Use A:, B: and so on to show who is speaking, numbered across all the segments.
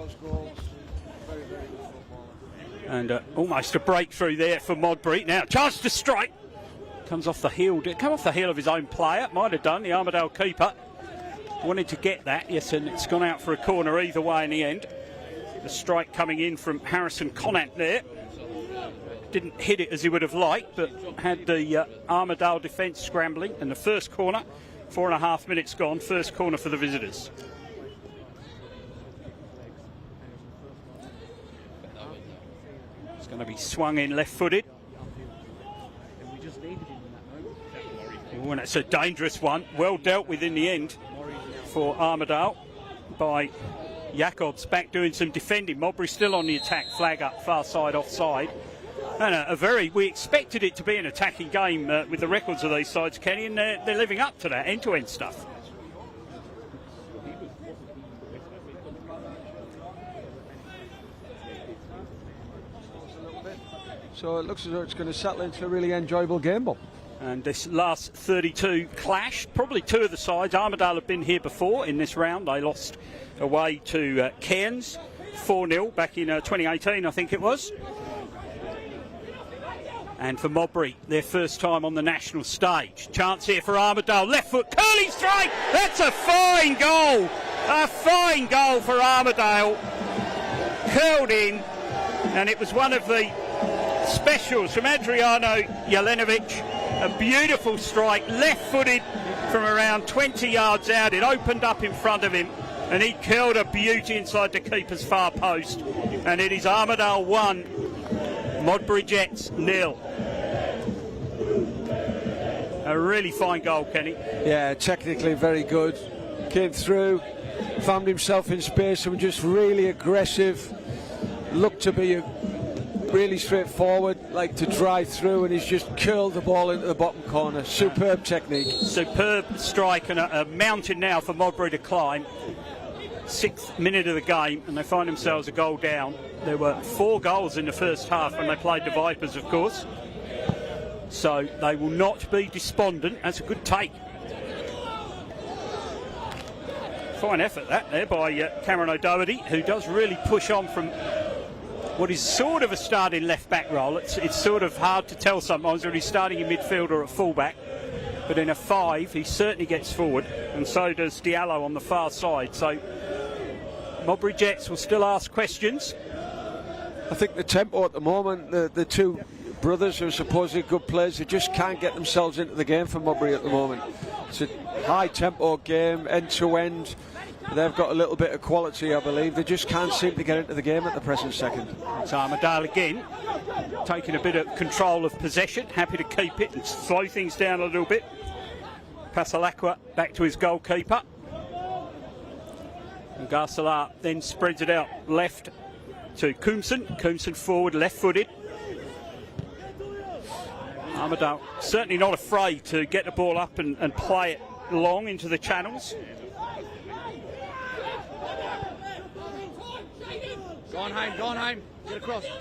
A: those goals. Very, very good footballer.
B: And almost a breakthrough there for Modbury. Now, chance to strike. Comes off the heel. Did it come off the heel of his own player? Might have done. The Armadale keeper wanted to get that. Yes, and it's gone out for a corner either way in the end. The strike coming in from Harrison Conant there. Didn't hit it as he would have liked, but had the Armadale defence scrambling. And the first corner, 4.5 minutes gone. First corner for the visitors. It's going to be swung in left-footed. Oh, and it's a dangerous one. Well dealt with in the end for Armadale by Jacobs, back doing some defending. Modbury still on the attack, flag up, far side, offside. And we expected it to be an attacking game with the records of these sides, Kenny, and they're living up to that end-to-end stuff.
A: So it looks as though it's going to settle into a really enjoyable game, Bob.
B: And this last 32 clash, probably two of the sides. Armadale have been here before in this round. They lost away to Cairns 4-0 back in 2018, I think it was. And for Modbury, their first time on the national stage. Chance here for Armadale. Left foot, curling strike. That's a fine goal. A fine goal for Armadale. Curled in. And it was one of the specials from Adriano Jelenovic. A beautiful strike, left-footed from around 20 yards out. It opened up in front of him, and he curled a beauty inside the keeper's far post. And it is Armadale 1, Modbury Jets 0. A really fine goal, Kenny.
A: Yeah, technically very good. Came through, found himself in space and was just really aggressive. Looked to be really straightforward, like to drive through, and he's just curled the ball into the bottom corner. Superb technique. Superb
B: strike, and a mountain now for Modbury to climb. 6th minute of the game, and they find themselves a goal down. There were 4 goals in the first half when they played the Vipers, of course. So they will not be despondent. That's a good take. Fine effort that there by Cameron O'Doherty, who does really push on from what is sort of a starting left-back role. It's sort of hard to tell sometimes whether he's starting in midfield or at full-back. But in a 5, he certainly gets forward, and so does Diallo on the far side. So Modbury Jets will still ask questions.
A: I think the tempo at the moment, the two brothers who are supposedly good players, they just can't get themselves into the game for Modbury at the moment. It's a high-tempo game, end-to-end. They've got a little bit of quality, I believe. They just can't seem to get into the game at the present second.
B: It's Armadale again, taking a bit of control of possession, happy to keep it and slow things down a little bit. Pasalacqua back to his goalkeeper. And Garcelar then spreads it out left to Coomson. Coomson forward, left-footed. Armadale certainly not afraid to get the ball up and play it long into the channels.
C: Go on home, get across.
B: He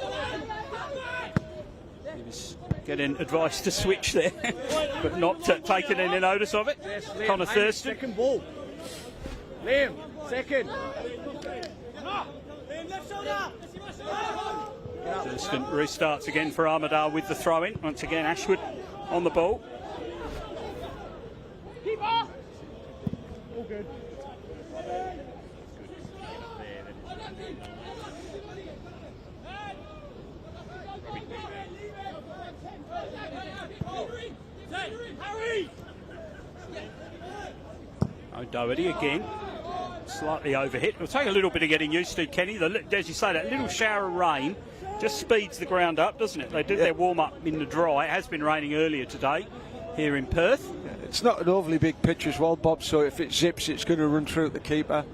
B: was getting advice to switch there, but not taking any notice of it.
C: Yes, Liam,
B: Connor Thurston.
C: Second ball. Liam, second.
B: Thurston restarts again for Armadale with the throw-in. Once again, Ashwood on the ball.
C: All good.
B: O'Doherty again, slightly overhit. It'll take a little bit of getting used to, Kenny. As you say, that little shower of rain just speeds the ground up, doesn't it? They did their warm-up in the dry. It has been raining earlier today here in Perth.
A: It's not an overly big pitch as well, Bob, so if it zips, it's going to run through the keeper.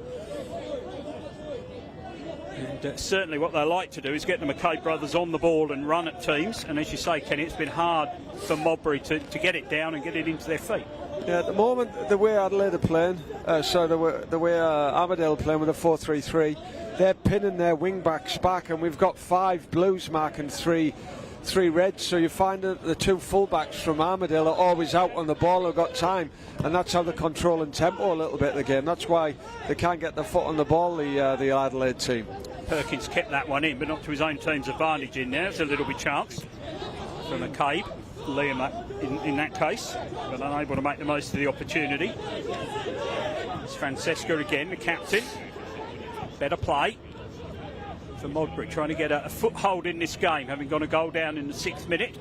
B: And certainly what they like to do is get the McKay brothers on the ball and run at teams. And as you say, Kenny, it's been hard for Modbury to get it down and get it into their feet.
A: Yeah, at the moment, the way Adelaide are playing, the way Armadale are playing with a 4-3-3, they're pinning their wing backs back, and we've got 5 Blues marking 3 three reds, so you find that the two fullbacks from Armadale are always out on the ball, have got time, and that's how they're controlling tempo a little bit of the game. That's why they can't get their foot on the ball, the Adelaide team.
B: Perkins kept that one in, but not to his own team's advantage in there. There's a little bit chance for McCabe, Liam in that case, but unable to make the most of the opportunity. It's Francesca again, the captain. Better play for Modbury, trying to get a foothold in this game, having gone a goal down in the 6th minute.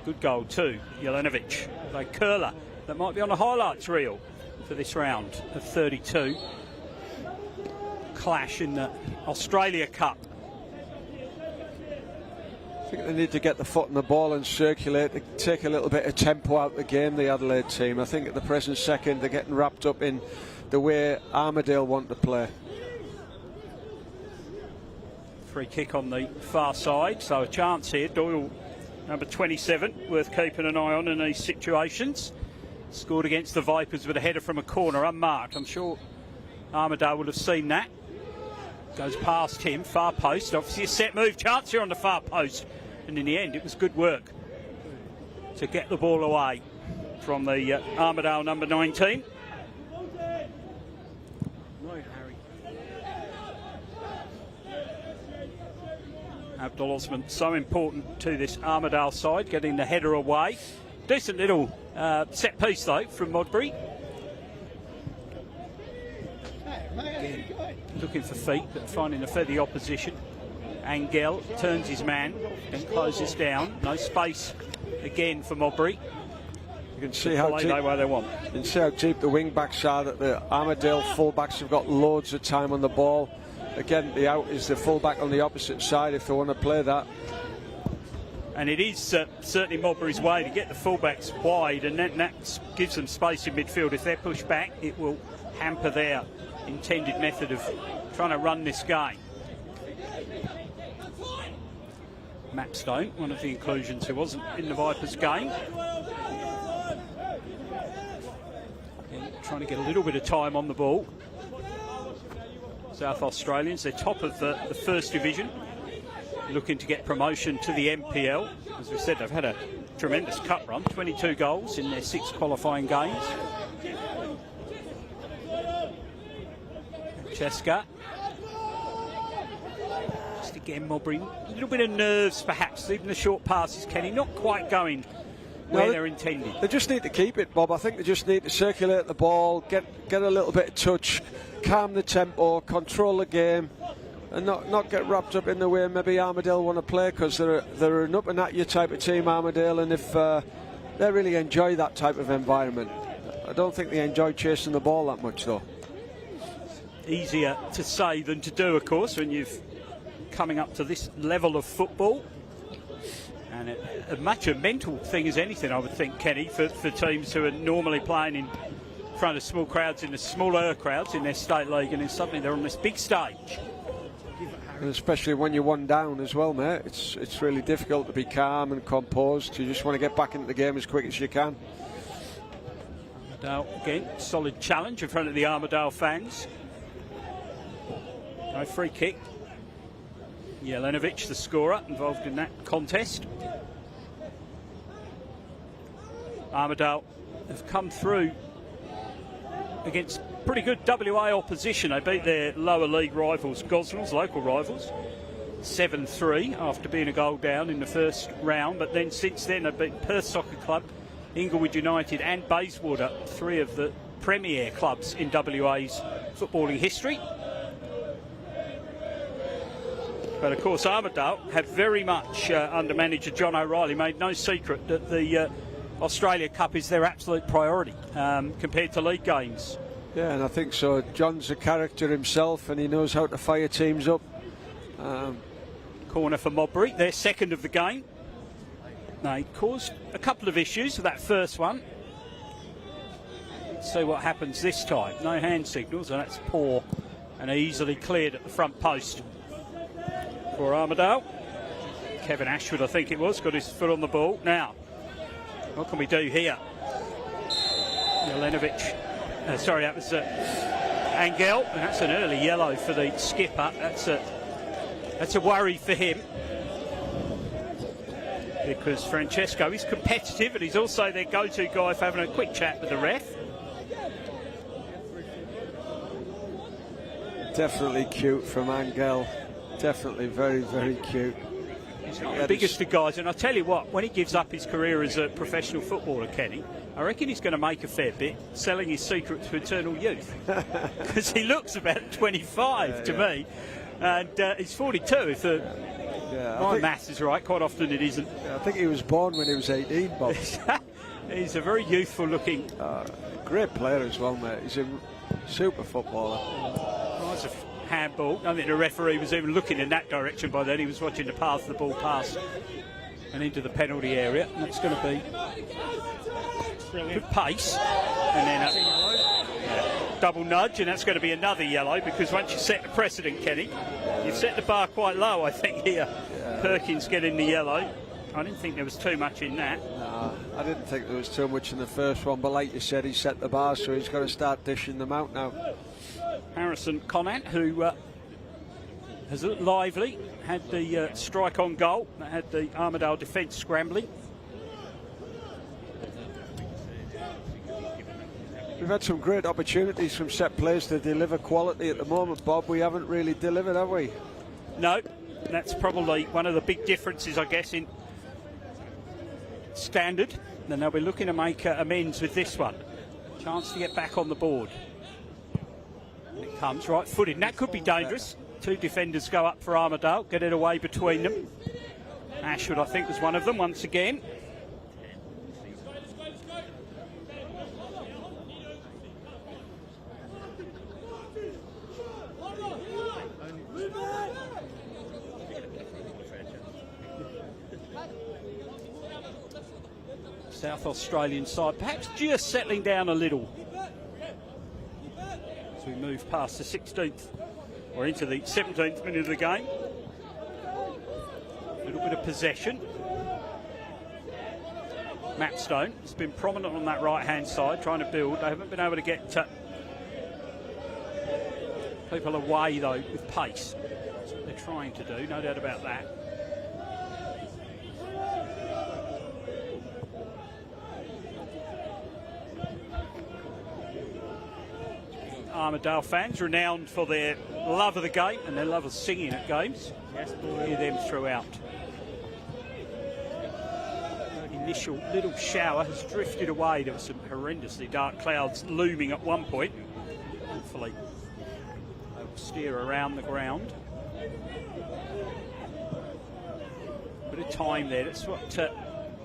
B: Good goal too, Jelenovic. A curler that might be on the highlights reel for this round of 32. Clash in the Australia Cup.
A: I think they need to get the foot on the ball and circulate, to take a little bit of tempo out of the game, the Adelaide team. I think at the present second they're getting wrapped up in the way Armadale want to play.
B: Free kick on the far side, so a chance here. Doyle, number 27, worth keeping an eye on in these situations. Scored against the Vipers with a header from a corner, unmarked. I'm sure Armadale would have seen that. Goes past him, far post. Obviously a set move, chance here on the far post. And in the end, it was good work to get the ball away from the Armadale number 19. Abdul Osman, so important to this Armadale side, getting the header away. Decent little set piece though from Modbury. Again, looking for feet, but finding a feather opposition. Angel turns his man and closes down. No space again for Modbury.
A: You can see how deep,
B: they want.
A: You can see how deep the wing backs are. That the Armadale fullbacks have got loads of time on the ball. Again, the out is the fullback on the opposite side if they want to play that.
B: And it is certainly Modbury's way to get the fullbacks wide, and that gives them space in midfield. If they're pushed back, it will hamper their intended method of trying to run this game. Mapstone, one of the inclusions who wasn't in the Vipers game. And trying to get a little bit of time on the ball. South Australians, they're top of the first division, looking to get promotion to the MPL. As we said, they've had a tremendous cup run, 22 goals in their 6 qualifying games. Cheska. Just again, Modbury, a little bit of nerves perhaps, even the short passes, Kenny, not quite going where they're intended.
A: They just need to keep it, Bob. I think they just need to circulate the ball, get a little bit of touch, calm the tempo, control the game, and not get wrapped up in the way maybe Armadale want to play, because they're an up and at you type of team, Armadale, and if they really enjoy that type of environment. I don't think they enjoy chasing the ball that much though.
B: Easier to say than to do, of course, when you've coming up to this level of football. And a much a mental thing as anything, I would think, Kenny, for teams who are normally playing in front of small crowds, in the smaller crowds in their state league, and then suddenly they're on this big stage.
A: And especially when you're one down as well, mate. It's really difficult to be calm and composed. You just want to get back into the game as quick as you can.
B: Armadale, again, solid challenge in front of the Armadale fans. No free kick. Jelenovic, the scorer, involved in that contest. Armadale have come through against pretty good WA opposition. They beat their lower league rivals, Gosnells, local rivals, 7-3 after being a goal down in the first round. But then since then they've beaten Perth Soccer Club, Inglewood United and Bayswater, 3 of the premier clubs in WA's footballing history. But of course Armadale have very much, under manager John O'Reilly, made no secret that the Australia Cup is their absolute priority compared to league games.
A: Yeah, and I think so. John's a character himself and he knows how to fire teams up.
B: Corner for Modbury, their second of the game. They caused a couple of issues with that first one. Let's see what happens this time. No hand signals, and that's poor and easily cleared at the front post for Armadale. Kevin Ashwood, I think it was, got his foot on the ball. Now, what can we do here? Jelenovic, sorry, that was Angel, and that's an early yellow for the skipper. That's a worry for him. because Francesco is competitive and he's also their go-to guy for having a quick chat with the ref.
A: Definitely cute from Angel. Definitely very, very cute.
B: He's not the biggest of guys, and I tell you what, when he gives up his career as a professional footballer, Kenny, I reckon he's going to make a fair bit selling his secret to eternal youth. Because he looks about 25 to me, and he's 42 if my maths is right. Quite often it isn't.
A: I think he was born when he was 18, Bob.
B: He's a very youthful looking...
A: great player as well, mate. He's a super footballer.
B: Nice of handball. I think the referee was even looking in that direction by then. He was watching the path the ball past and into the penalty area. And that's going to be good pace. And then double nudge, and that's going to be another yellow, because once you set the precedent, Kenny, you've set the bar quite low, I think, here. Perkins getting the yellow. I didn't think there was too much in that.
A: No, I didn't think there was too much in the first one, but like you said, he set the bar, so he's got to start dishing them out now.
B: Harrison Conant, who has looked lively, had the strike on goal, that had the Armadale defence scrambling.
A: We've had some great opportunities from set plays to deliver quality at the moment, Bob. We haven't really delivered, have we?
B: No, that's probably one of the big differences, I guess, in standard. Then they'll be looking to make amends with this one. Chance to get back on the board. And it comes right-footed, and that could be dangerous. Two defenders go up for Armadale, get it away between them. Ashwood, I think, was one of them once again. South Australian side perhaps just settling down a little as we move past the 16th or into the 17th minute of the game. A little bit of possession. Mapstone has been prominent on that right hand side trying to build. They haven't been able to get people away though with pace. That's what they're trying to do, no doubt about that. Armadale fans renowned for their love of the game and their love of singing at games. Yes, hear them throughout. Initial little shower has drifted away. There were some horrendously dark clouds looming at one point. Hopefully they'll steer around the ground. Bit of time there, that's what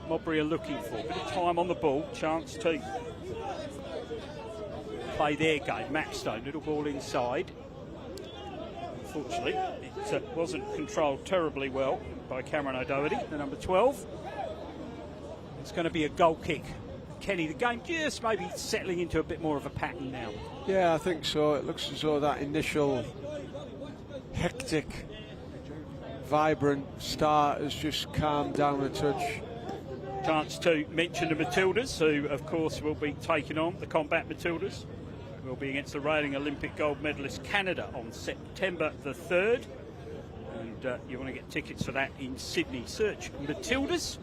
B: Modbury are looking for. Bit of time on the ball, chance to play their game. Mapstone, little ball inside. Unfortunately, it wasn't controlled terribly well by Cameron O'Doherty, the number 12. It's going to be a goal kick. Kenny, the game just maybe settling into a bit more of a pattern now.
A: Yeah, I think so. It looks as though that initial hectic, vibrant start has just calmed down a touch.
B: Chance to mention the Matildas, who of course will be taking on the Combat Matildas. Will be against the reigning Olympic gold medalist Canada on September the 3rd. And you want to get tickets for that in Sydney. Search Matildas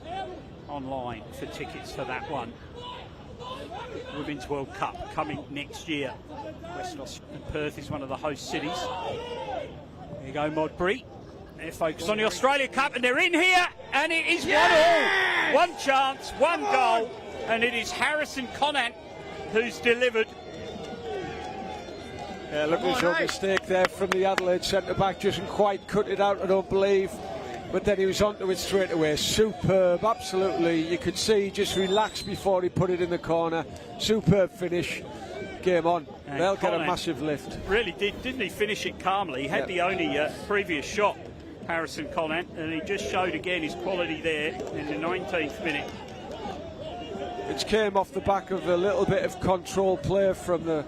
B: online for tickets for that one. Women's World Cup coming next year. Western Australia, Perth is one of the host cities. There you go, Modbury. They're focused on the Australia Cup, and they're in here, and it is 1-1. One chance, one goal, and it is Harrison Conant who's delivered.
A: Yeah, look, there's a mistake there from the Adelaide centre-back, doesn't quite cut it out, I don't believe. But then he was onto it straight away. Superb, absolutely. You could see he just relaxed before he put it in the corner. Superb finish. Game on.
B: And
A: they'll get a
B: Conant
A: massive lift.
B: Really didn't he finish it calmly? He had the only previous shot, Harrison Conant, and he just showed again his quality there in the 19th minute.
A: It came off the back of a little bit of control play from the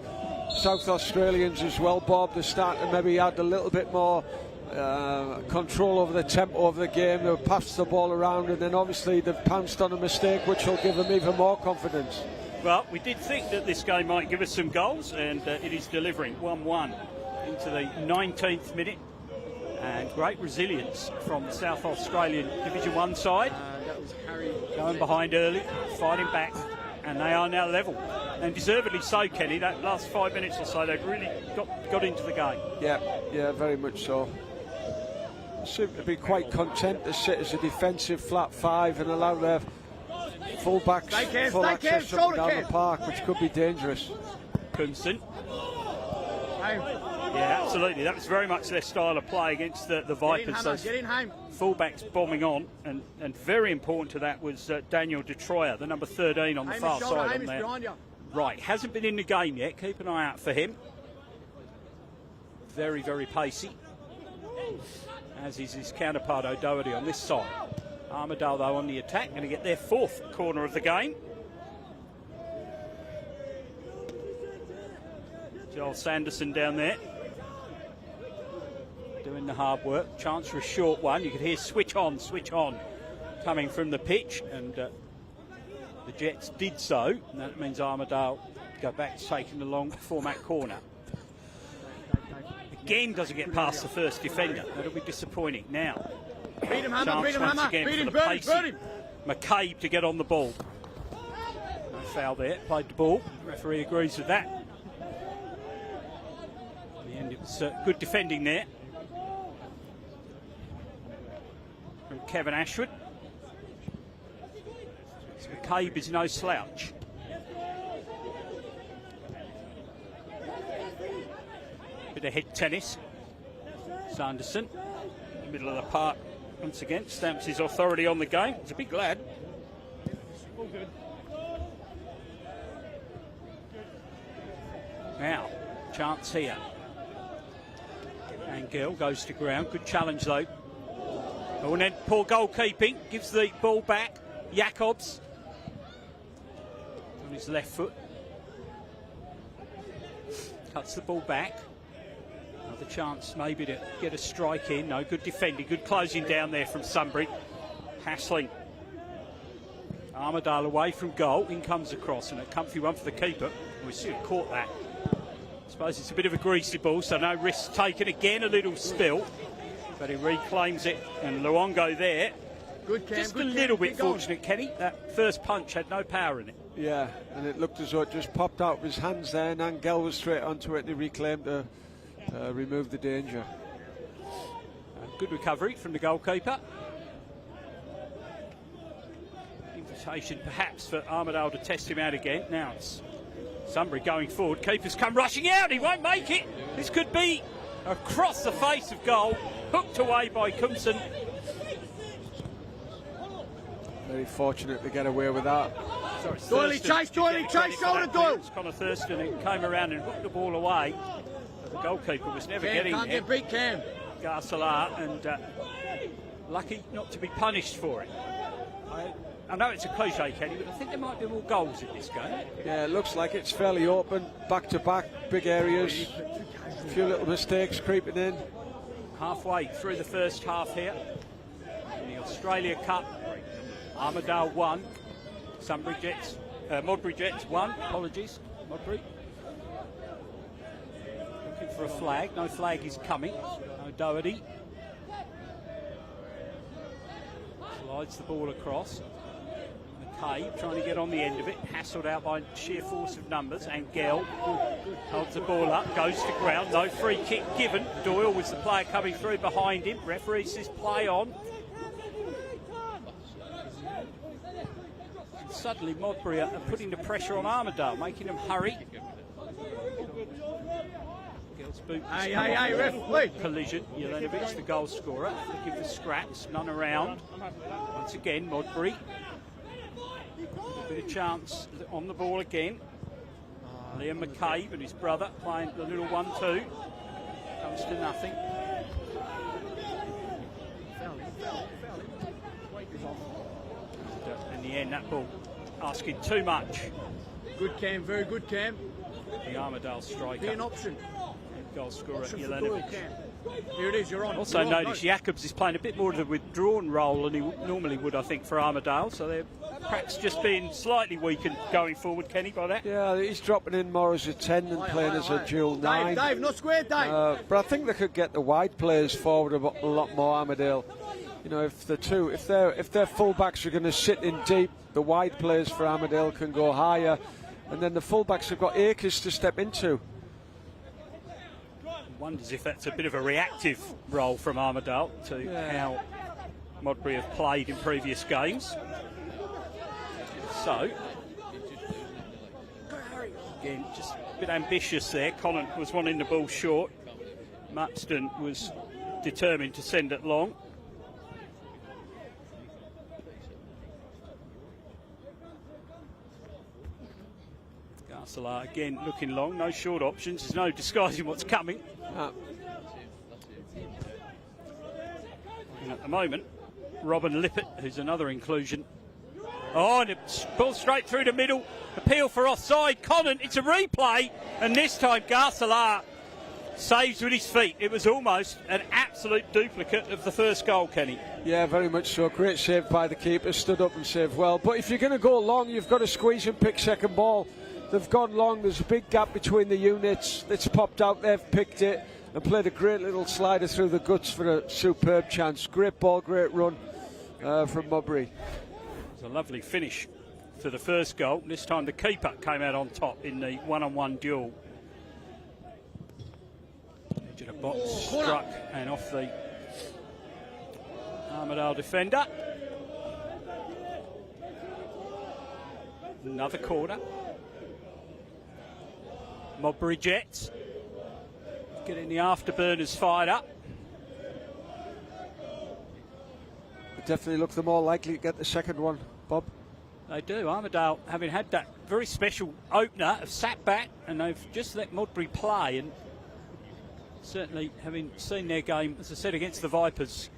A: South Australians as well, Bob. They're starting to maybe add a little bit more control over the tempo of the game. They've passed the ball around, and then obviously they've pounced on a mistake which will give them even more confidence.
B: Well, we did think that this game might give us some goals, and it is delivering 1-1 into the 19th minute. And great resilience from the South Australian Division 1 side.
C: That was Harry.
B: Going behind early, fighting back, and they are now level. And deservedly so, Kenny. That last 5 minutes or so, they've really got into the game.
A: Yeah, very much so. Seem to be quite content to sit as a defensive flat 5 and allow their full-backs full access up and down the park, which could be dangerous.
B: Crimson. Yeah, absolutely. That was very much their style of play against the Vipers. Those fullbacks bombing on, and very important to that was Daniel Detroyer, the number 13 on the far side on there. Right, hasn't been in the game yet. Keep an eye out for him. Very, very pacey, as is his counterpart O'Doherty on this side. Armadale, though, on the attack, going to get their 4th corner of the game. Joel Sanderson down there, doing the hard work. Chance for a short one. You could hear switch on, coming from the pitch, and the Jets did so. And that means Armadale go back to taking the long format corner. Again, doesn't get past the first defender. That'll be disappointing. Now,
C: beat him, Hammer, beat him, Hammer, beat him, burn him.
B: McCabe to get on the ball. No foul there. Played the ball. Referee agrees with that. In the end, it was good defending there from Kevin Ashwood. So McCabe is no slouch. Bit of head tennis. Sanderson, in the middle of the park, once again, stamps his authority on the game. He's a big lad.
C: All good.
B: Now, chance here. Angel goes to ground. Good challenge, though. Oh, and then poor goalkeeping. Gives the ball back. Jacobs on his left foot. Cuts the ball back. Another chance maybe to get a strike in. No, good defending. Good closing down there from Sunbury. Hassling. Armadale away from goal. In comes across, and a comfy one for the keeper. We should have caught that. I suppose it's a bit of a greasy ball, so no risk taken. Again, a little spill, but he reclaims it, and Luongo there.
C: Good, Cam,
B: just
C: good,
B: a little
C: Cam,
B: bit fortunate, Kenny. That first punch had no power in it.
A: Yeah, and it looked as though it just popped out of his hands there, and Angel was straight onto it, and he reclaimed to remove the danger.
B: Good recovery from the goalkeeper. Invitation perhaps for Armadale to test him out again. Now it's Sunbury going forward. Keeper's come rushing out. He won't make it. This could be across the face of goal. Hooked away by Cumson.
A: Very fortunate to get away with that.
B: Sorry,
C: Doyley, chase, shoulder, Doyle.
B: Connor Thurston, who came around and hooked the ball away. But the goalkeeper was never getting
C: can't
B: there.
C: get beat, Cam.
B: Garcelar, and lucky not to be punished for it. I know it's a cliche, Kenny, but I think there might be more goals in this game.
A: Yeah, it looks like it's fairly open, back-to-back, big areas. A few little mistakes creeping in.
B: Halfway through the first half here. In the Australia Cup, Armadale 1, Sunbury Jets, Modbury Jets 1, apologies, Modbury. Looking for a flag, no flag is coming. O'Doherty slides the ball across. McCabe trying to get on the end of it, hassled out by sheer force of numbers. Angel holds the ball up, goes to ground, no free kick given. Doyle was the player coming through behind him. Referee says play on. And suddenly Modbury are putting the pressure on Armadale, making them hurry. Boot collision. Jelenovic, the goal scorer, looking for scraps, none around. Once again, Modbury. A bit of chance on the ball again. Liam McCabe and his brother playing the little 1-2. Comes to nothing. In the end, that ball asking too much.
C: Good, Cam, very good, Cam.
B: The Armadale striker.
C: Be an option.
B: Goal scorer Jelenovic.
C: Here it is, you're on.
B: Also notice Jacobs is playing a bit more of a withdrawn role than he normally would, I think, for Armadale. So they're perhaps just being slightly weakened going forward, Kenny, by that.
A: Yeah, he's dropping in more as a 10 than playing as a dual 9.
C: Dave, not square, Dave.
A: But I think they could get the wide players forward a lot more, Armadale. You know, if their fullbacks are going to sit in deep, the wide players for Armadale can go higher, and then the fullbacks have got acres to step into.
B: Wonders if that's a bit of a reactive role from Armadale to how Modbury have played in previous games. So, again, just a bit ambitious there. Conant was wanting the ball short. Muxton was determined to send it long. Garcelar again looking long, no short options, there's no disguising what's coming. And at the moment, Robin Lippert, who's another inclusion. Oh, and it's pulled straight through the middle. Appeal for offside. Conant, it's a replay. And this time, Garcelar saves with his feet. It was almost an absolute duplicate of the first goal, Kenny.
A: Yeah, very much so. Great save by the keeper. Stood up and saved well. But if you're going to go long, you've got to squeeze and pick second ball. They've gone long. There's a big gap between the units. It's popped out. They've picked it and played a great little slider through the guts for a superb chance. Great ball, great run from Modbury.
B: It was a lovely finish for the first goal. This time the keeper came out on top in the one-on-one duel. Edge of the box, struck and off the Armadale defender. Another corner. Modbury Jets getting the afterburners fired up.
A: They definitely look the more likely to get the second one, Bob.
B: They do. Armadale, having had that very special opener, have sat back and they've just let Modbury play, and certainly having seen their game, as I said, against the Vipers,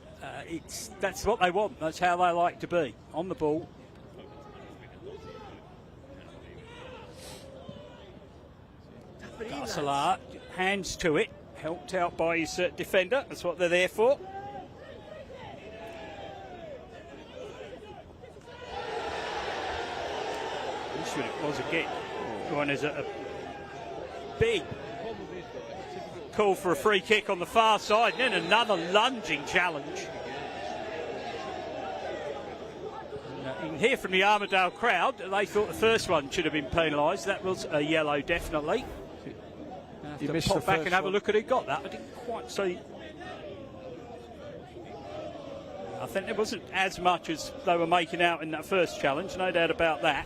B: that's what they want. That's how they like to be, on the ball. Garcelar, hands to it, helped out by his defender. That's what they're there for. This one it was again. Going as a big call for a free kick on the far side, and then another lunging challenge. You can hear from the Armadale crowd, they thought the first one should have been penalised. That was a yellow, definitely.
A: You
B: to
A: missed
B: pop
A: the
B: back
A: first
B: and have
A: one.
B: a look at who got that. I didn't quite see. I think there wasn't as much as they were making out in that first challenge, no doubt about that.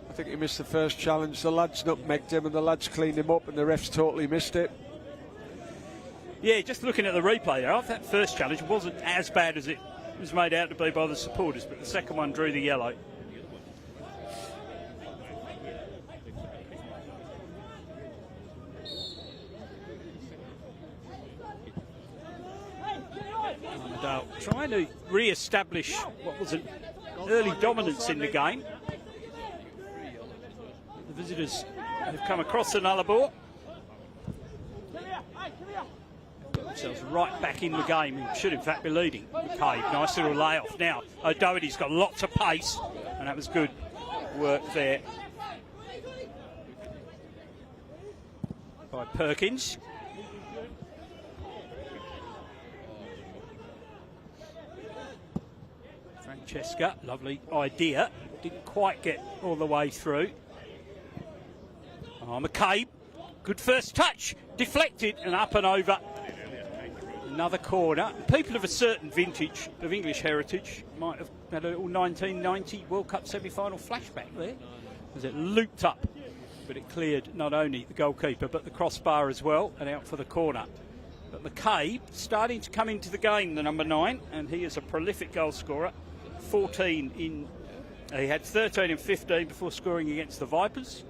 A: I think he missed the first challenge. The lads nutmegged him and the lads cleaned him up, and the refs totally missed it.
B: Yeah, just looking at the replay there, I thought that first challenge wasn't as bad as it was made out to be by the supporters, but the second one drew the yellow. Trying to re-establish what was an early dominance in the game. The visitors have come across the Nullarbor. Got themselves right back in the game and should in fact be leading. McCabe, nice little layoff. Now O'Doherty's got lots of pace, and that was good work there by Perkins. Francesca, lovely idea, didn't quite get all the way through. Oh, McCabe, good first touch, deflected and up and over. Another corner. People of a certain vintage of English heritage might have had a little 1990 World Cup semi-final flashback there, as it looped up, but it cleared not only the goalkeeper but the crossbar as well, and out for the corner. But McCabe starting to come into the game, the number 9, and he is a prolific goal scorer. 14 in, he had 13 and 15 before scoring against the Vipers.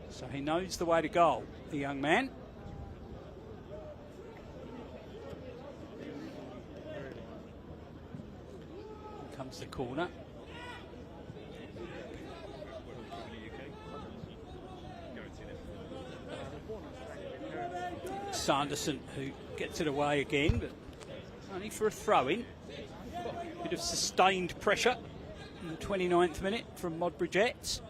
B: So he knows the way to goal, the young man. Here comes the corner. Sanderson, who gets it away again, but only for a throw-in. Bit of sustained pressure in the 29th minute from Modbury Jets.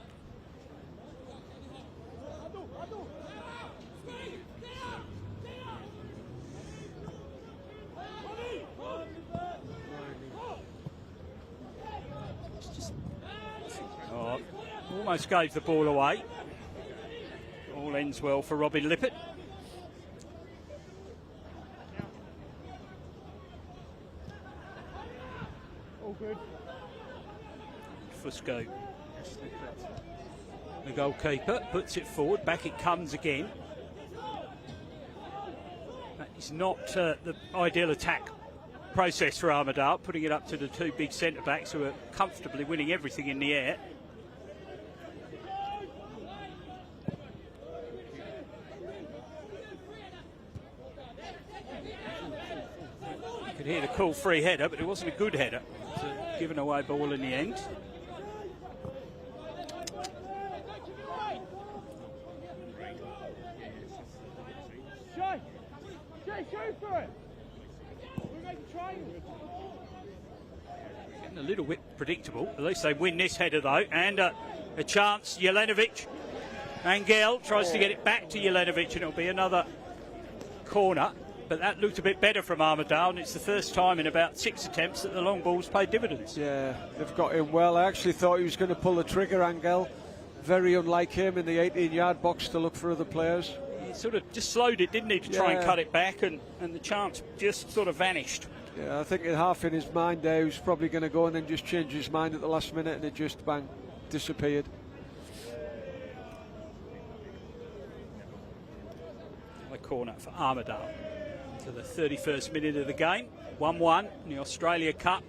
B: almost gave the ball away. All ends well for Robin Lippert.
C: All good.
B: Fusco, the goalkeeper, puts it forward. Back it comes again. That is not the ideal attack process for Armadale, putting it up to the two big centre-backs who are comfortably winning everything in the air. You could hear the call free header, but it wasn't a good header. It's a given away ball in the end.
C: Shoot for it.
B: Getting a little bit predictable. At least they win this header though, and a chance. Jelenovic, Angel tries to get it back to Jelenovic, and it'll be another corner. But that looked a bit better from Armadale, and it's the first time in about 6 attempts that the long balls paid dividends.
A: Yeah, they've got him well. I actually thought he was going to pull the trigger, Angel. Very unlike him in the 18-yard box to look for other players.
B: He sort of just slowed it, didn't he, to try and cut it back, and the chance just sort of vanished.
A: Yeah, I think half in his mind there, he was probably going to go and then just change his mind at the last minute, and it just, bang, disappeared.
B: A corner for Armadale. To the 31st minute of the game. 1-1 in the Australia Cup.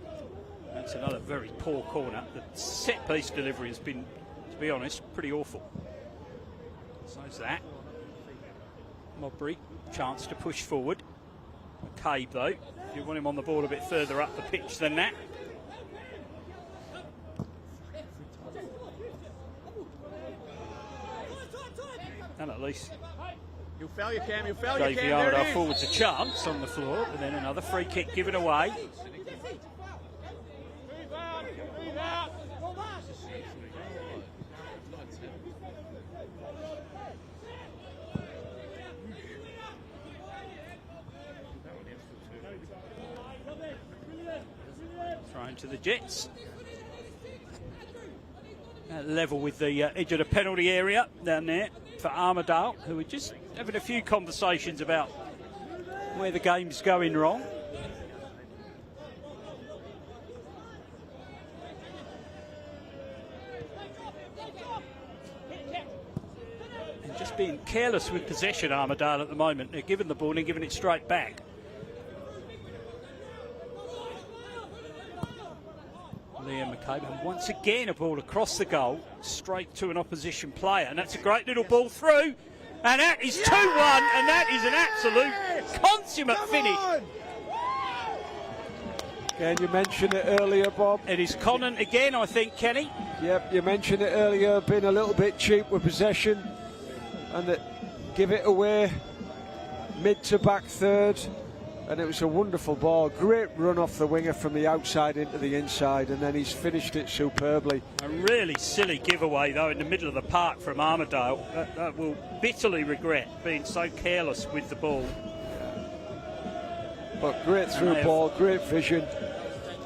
B: That's another very poor corner. The set-piece delivery has been, to be honest, pretty awful. So is that. Modbury, chance to push forward. McCabe, though, you want him on the ball a bit further up the pitch than that. And at least
C: You foul your Cam, you foul your
B: gave
C: Cam.
B: the
C: There it
B: Armadale
C: is.
B: forwards a chance on the floor, but then another free kick given away. Thrown to the Jets. Level with the edge of the penalty area down there for Armadale, who are just having a few conversations about where the game's going wrong. And just being careless with possession, Armadale, at the moment. They're giving the ball and giving it straight back. Liam McCabe, and once again a ball across the goal, straight to an opposition player, and that's a great little ball through, and that is 2-1, and that is an absolute consummate finish.
A: Again, you mentioned it earlier, Bob.
B: It is Conant again, I think, Kenny.
A: Yep, you mentioned it earlier, being a little bit cheap with possession, and give it away mid to back third. And it was a wonderful ball. Great run off the winger from the outside into the inside, and then he's finished it superbly.
B: A really silly giveaway, though, in the middle of the park from Armadale. That will bitterly regret being so careless with the ball.
A: But great through ball, great vision,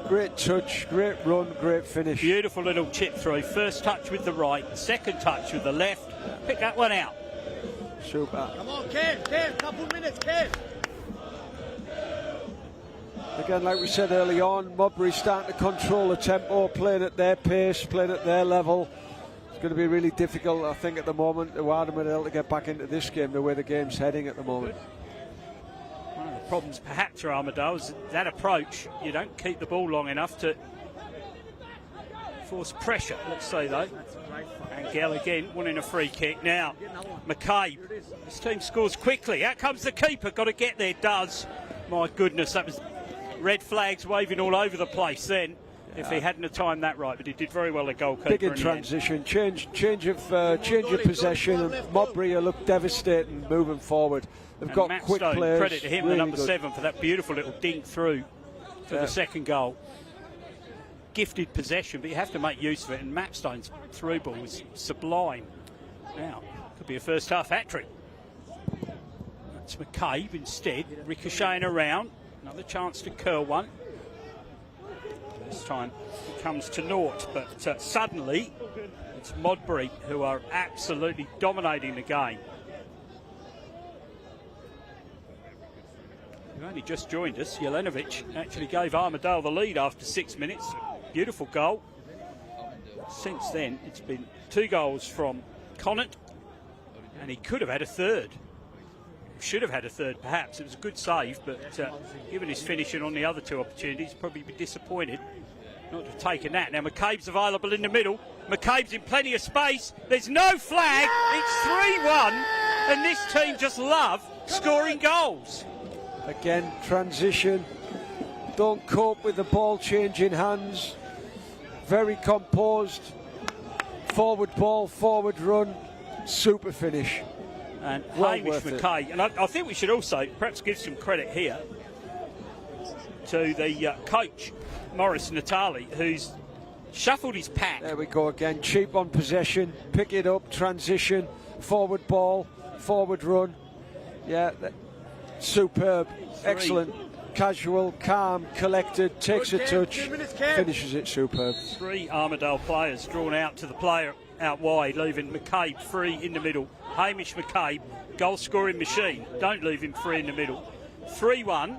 A: great touch, great run, great finish.
B: Beautiful little chip through. First touch with the right, second touch with the left. Pick that one out.
A: Super.
C: Come on, Cam, couple minutes, Cam.
A: Again, like we said early on, Modbury starting to control the tempo, playing at their pace, playing at their level. It's going to be really difficult, I think, at the moment, to Armadale to get back into this game, the way the game's heading at the moment.
B: One of the problems perhaps for Armadale is that approach. You don't keep the ball long enough to force pressure, let's say, though. Angel again wanting a free kick. Now, McCabe. This team scores quickly. Out comes the keeper. Got to get there, does. My goodness, that was red flags waving all over the place then, if he hadn't have timed that right, but he did very well, the goalkeeper.
A: Big in transition, change of possession, and Modbury look devastating moving forward. They've
B: and
A: got
B: Matt
A: quick
B: Stone,
A: players.
B: credit to him,
A: really
B: the number
A: good.
B: 7, for that beautiful little dink through for the second goal. Gifted possession, but you have to make use of it, and Matt Stone's through ball was sublime. Now, could be a first half hat-trick. That's McCabe instead, ricocheting around. Another chance to curl one. This time it comes to naught, but suddenly It's Modbury who are absolutely dominating the game. Who only just joined us, Jelenovic actually gave Armadale the lead after 6 minutes. Beautiful goal. Since then, it's been 2 goals from Connacht, and he could have had a third. Should have had a third, perhaps. It was a good save, but given his finishing on the other 2 opportunities, probably be disappointed not to have taken that. Now McCabe's available in the middle. McCabe's in plenty of space. There's no flag. It's 3-1, and this team just love scoring goals.
A: Again, transition. Don't cope with the ball changing hands. Very composed. Forward ball, forward run. Super finish.
B: And
A: well
B: Hamish McKay. And I think we should also perhaps give some credit here to the coach, Maurice Natali, who's shuffled his pack.
A: There we go again. Cheap on possession. Pick it up. Transition. Forward ball. Forward run. Yeah. Superb. Excellent. Casual, calm, collected, takes a touch, finishes it superb.
B: 3 Armadale players drawn out to the player out wide, leaving McCabe free in the middle. Hamish McCabe, goal-scoring machine. Don't leave him free in the middle. 3-1.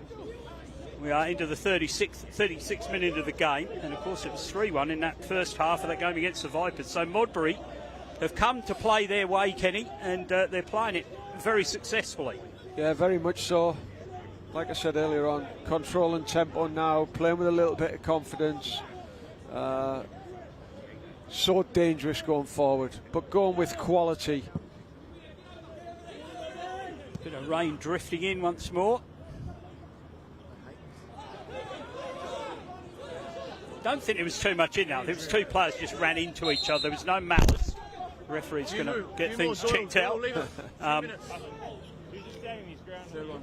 B: We are into the 36th minute of the game, and of course it was 3-1 in that first half of that game against the Vipers. So Modbury have come to play their way, Kenny, and they're playing it very successfully.
A: Yeah, very much so. Like I said earlier on, controlling tempo now, playing with a little bit of confidence. So dangerous going forward, but going with quality.
B: Bit of rain drifting in once more. Don't think there was too much in there. There was 2 players just ran into each other. There was no malice. The referee's going to get things checked out.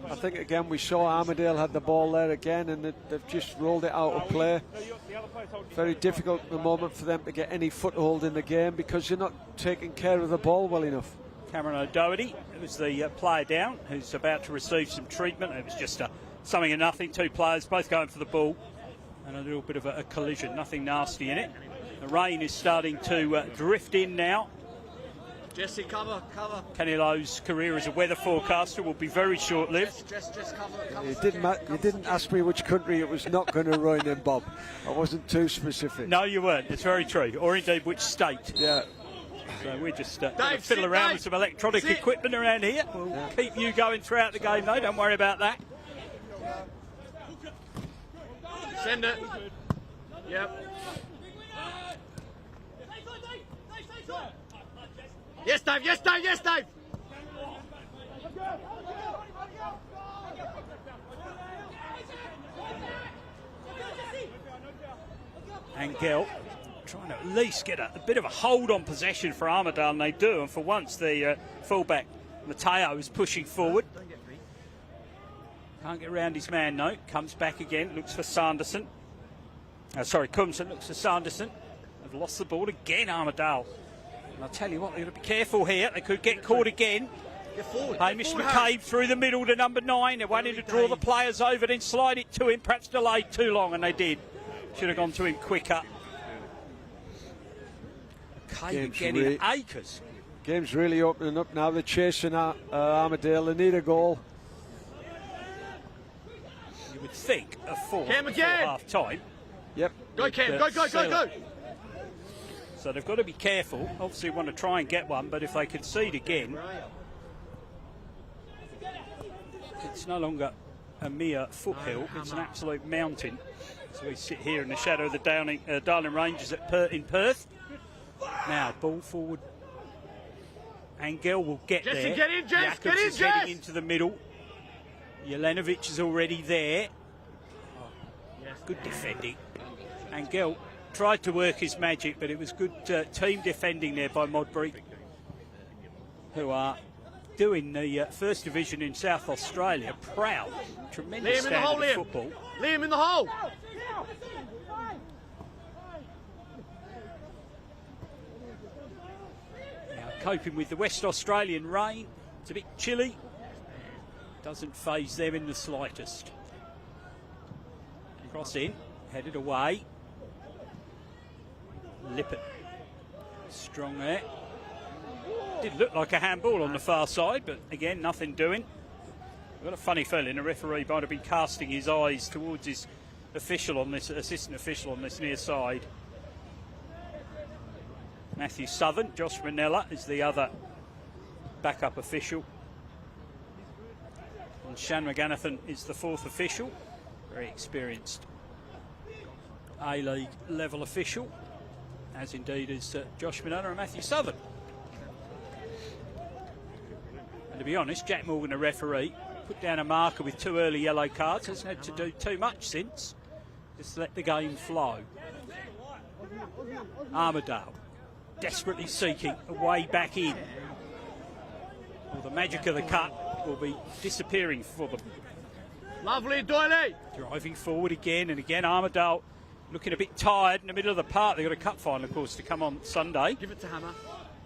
A: I think again we saw Armadale had the ball there again, and they've just rolled it out of play. Very difficult at the moment for them to get any foothold in the game because they're not taking care of the ball well enough.
B: Cameron O'Doherty was the player down who's about to receive some treatment. It was just something of nothing. 2 players both going for the ball and a little bit of a collision. Nothing nasty in it. The rain is starting to drift in now.
C: Jesse, cover.
B: Kenny Lowe's career as a weather forecaster will be very short-lived.
C: Just cover.
A: You didn't ask me which country it was not going to rain in, Bob. I wasn't too specific.
B: No, you weren't. It's very true. Or indeed which state.
A: Yeah.
B: So we're just fiddle around with some electronic equipment around here. We'll keep you going throughout the game, though. Don't worry about that.
C: Send it. Yep. Yes, Dave.
B: Angel trying to at least get a bit of a hold on possession for Armadale, and they do. And for once, the fullback, Mateo, is pushing forward. Can't get around his man, though. Comes back again, looks for Sanderson. Cumson looks for Sanderson. They've lost the ball again, Armadale. And I'll tell you what, they've got to be careful here. They could get caught again. Hamish McCabe through the middle to number 9. They're wanting to draw the players over, then slide it to him. Perhaps delayed too long, and they did. Should have gone to him quicker. McCabe getting acres.
A: Game's really opening up now. They're chasing Armadale. They need a goal.
B: You would think a 4
C: Cam
B: before
C: again.
B: half time.
A: Yep.
C: Go, Cam. Go.
B: So they've got to be careful. Obviously want to try and get one, but if they concede again, it's no longer a mere foothill, it's an absolute mountain. So we sit here in the shadow of the Darling Ranges in Perth. Now, ball forward. Angel will get
C: Jesse,
B: there.
C: get in, Jess! Get in,
B: is heading
C: Jess!
B: into the middle. Jelenovic is already there. Good defending. Angel tried to work his magic, but it was good team defending there by Modbury, who are doing the First Division in South Australia proud. Tremendous standard of football.
C: Liam in the hole.
B: Now coping with the West Australian rain. It's a bit chilly. Doesn't faze them in the slightest. Cross in, headed away. Lippert Strong there. Did look like a handball on the far side, but again, nothing doing. I've got a funny feeling the referee might have been casting his eyes towards his official on this, assistant official on this near side. Matthew Southern, Josh Manella is the other backup official. And Shan McGanathan is the fourth official. Very experienced A-League level official, as indeed is Josh Manella and Matthew Southern. And to be honest, Jack Morgan, the referee, put down a marker with 2 early yellow cards. Hasn't had to do too much since. Just let the game flow. Armadale desperately seeking a way back in. Well, the magic of the cut will be disappearing for them.
C: Lovely, Doyley.
B: Driving forward again and again. Armadale looking a bit tired in the middle of the park. They've got a cup final, of course, to come on Sunday.
C: Give it to Hammer.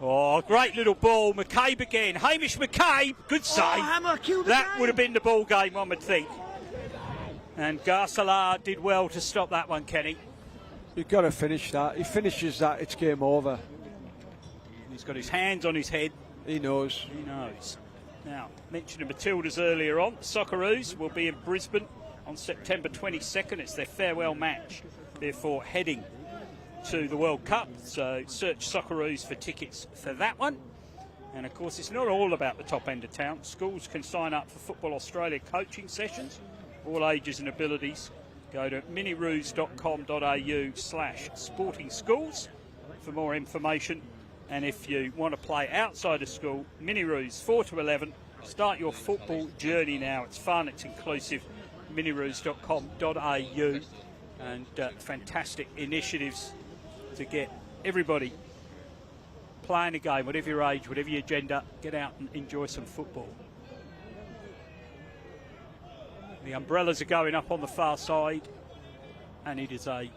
B: Oh, great little ball. McCabe again. Hamish McCabe. Good save.
C: Oh, Hammer killed the
B: that
C: game.
B: would have been the ball game, one would think. And Garcelar did well to stop that one, Kenny.
A: You've got to finish that. He finishes that, it's game over.
B: He's got his hands on his head.
A: He knows.
B: He knows. Now, mentioned the Matildas earlier on. The Socceroos will be in Brisbane on September 22nd. It's their farewell match, therefore heading to the World Cup. So search Socceroos for tickets for that one. And of course, it's not all about the top end of town. Schools can sign up for Football Australia coaching sessions, all ages and abilities. Go to miniroos.com.au/sporting schools for more information. And if you want to play outside of school, Miniroos 4 to 11. Start your football journey now. It's fun, it's inclusive. Miniroos.com.au, and fantastic initiatives to get everybody playing a game, whatever your age, whatever your gender. Get out and enjoy some football. The umbrellas are going up on the far side, and it is a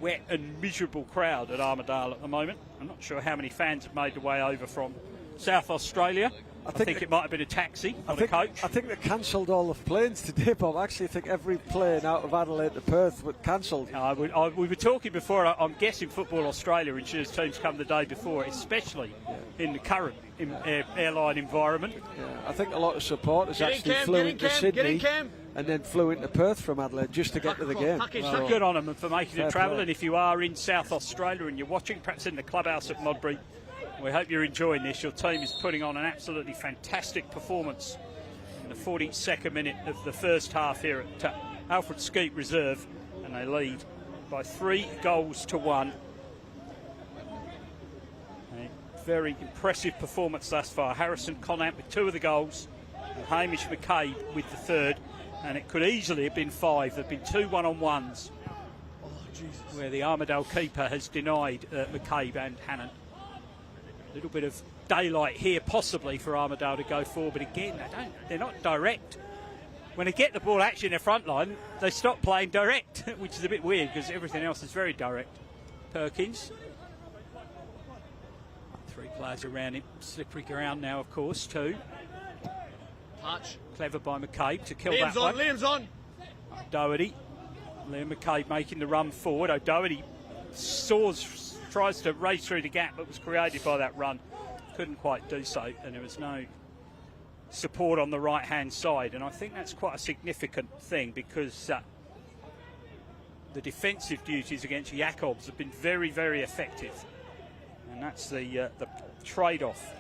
B: wet and miserable crowd at Armadale at the moment. I'm not sure how many fans have made their way over from South Australia. I think it might have been a taxi, not a coach.
A: I think they cancelled all the planes today, Bob. I actually think every plane out of Adelaide to Perth was cancelled.
B: We were talking before, I'm guessing Football Australia ensures teams come the day before, especially in the current airline environment.
A: Yeah, I think a lot of supporters actually flew into Sydney and then flew into Perth from Adelaide just to get to the game.
B: So good on them for making the travel. And if you are in South Australia and you're watching, perhaps in the clubhouse at Modbury, we hope you're enjoying this. Your team is putting on an absolutely fantastic performance in the 42nd minute of the first half here at Alfred Skeet Reserve, and they lead by 3 goals to 1. A very impressive performance thus far. Harrison Conant with 2 of the goals, and Hamish McCabe with the 3rd, and it could easily have been 5. There have been 2 one-on-ones where the Armadale keeper has denied McCabe and Hannon. A little bit of daylight here possibly for Armadale to go forward, but again, they're not direct. When they get the ball actually in their front line, they stop playing direct, which is a bit weird because everything else is very direct. Perkins. 3 players around him. Slippery ground now, of course, too.
C: Touch.
B: Clever by McCabe to kill
C: Liam's
B: that
C: on,
B: one.
C: Liam's on.
B: Doherty. Liam McCabe making the run forward. Doherty tries to race through the gap that was created by that run. Couldn't quite do so, and there was no support on the right-hand side. And I think that's quite a significant thing because the defensive duties against Jacobs have been very, very effective. And that's the trade-off,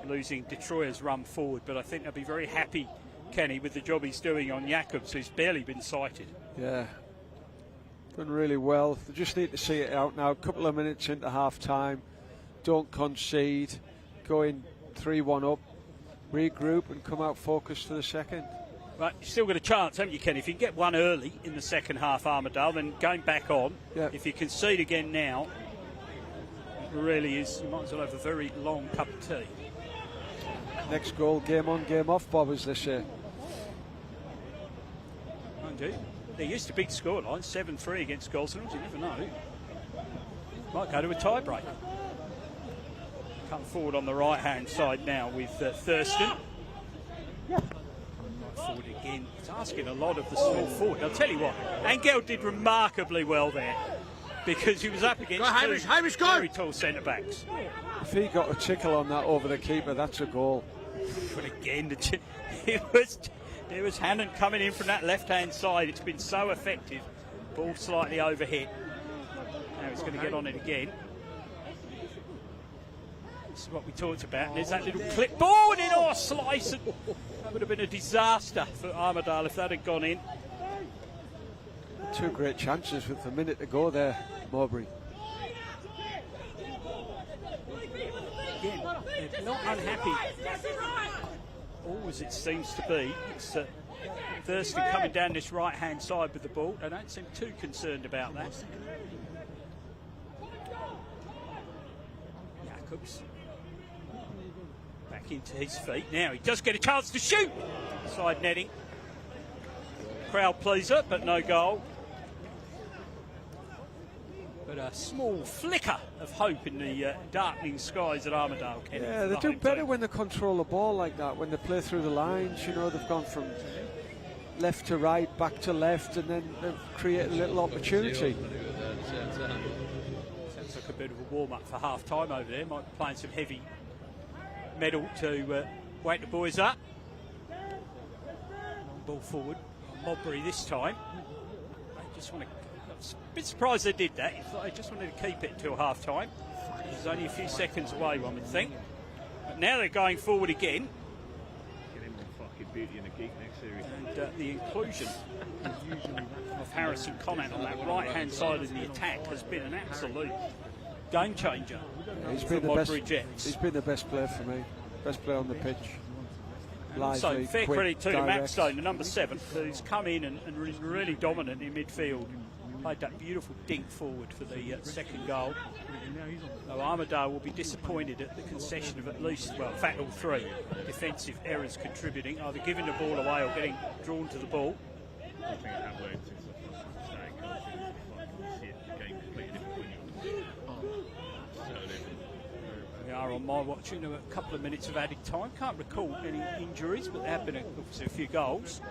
B: losing Detroit's run forward. But I think they'll be very happy, Kenny, with the job he's doing on Jacobs, who's barely been sighted.
A: Yeah. Done really well. They just need to see it out now. A couple of minutes into half-time. Don't concede. Go in 3-1 up. Regroup and come out focused for the second.
B: Right, you've still got a chance, haven't you, Ken? If you can get one early in the second half, Armadale, then going back on.
A: Yeah.
B: If you concede again now, it really is, you might as well have a very long cup of tea.
A: Next goal, game on, game off, Bob, as they say.
B: Indeed. They're used to big scorelines, 7-3 against Goldsons, you never know. Might go to a tie-break. Come forward on the right-hand side now with Thurston. Right forward again. It's asking a lot of the small forward. I'll tell you what, Angel did remarkably well there. because he was up against
C: Hamish,
B: two
C: go!
B: very tall centre-backs.
A: If he got a tickle on that over the keeper, that's a goal.
B: But again, it was Hannon coming in from that left-hand side. It's been so effective. Ball slightly overhit. Now he's going to get on it again. This is what we talked about. And there's that little clip ball and in slice. And that would have been a disaster for Armadale if that had gone in.
A: Two great chances with a minute to go there, Modbury.
B: Again, they're not unhappy. Always it seems to be. It's Thurston coming down this right-hand side with the ball. They don't seem too concerned about that. Jacobs back into his feet. Now he does get a chance to shoot. Side netting. Crowd pleaser, but no goal. But a small flicker of hope in the darkening skies at Armadale. Kenny,
A: Yeah, they do better when they control the ball like that, when they play through the lines. You know, they've gone from left to right, back to left, and then they've created a little opportunity.
B: Sounds like a bit of a warm-up for half-time over there. Might be playing some heavy metal to wake the boys up. Long ball forward. Modbury this time. They just want to... A bit surprised they did that. They just wanted to keep it until half-time. It's only a few seconds away, one would think. But now they're going forward again. And the inclusion of Harrison Conant on that right-hand side of the attack has been an absolute game changer.
A: He's been the
B: Modbury
A: best.
B: Jets.
A: He's been the best player for me. Best player on the pitch. Lively,
B: So fair
A: quick,
B: credit to
A: direct.
B: Matt Stone, the number 7, who's come in and really dominant in midfield. Played that beautiful dink forward for the second goal. Now Armadale will be disappointed at the concession of at least, well, in fact, all 3 defensive errors contributing, either giving the ball away or getting drawn to the ball. We are on my watching a couple of minutes of added time. Can't recall any injuries, but there have been obviously a few goals.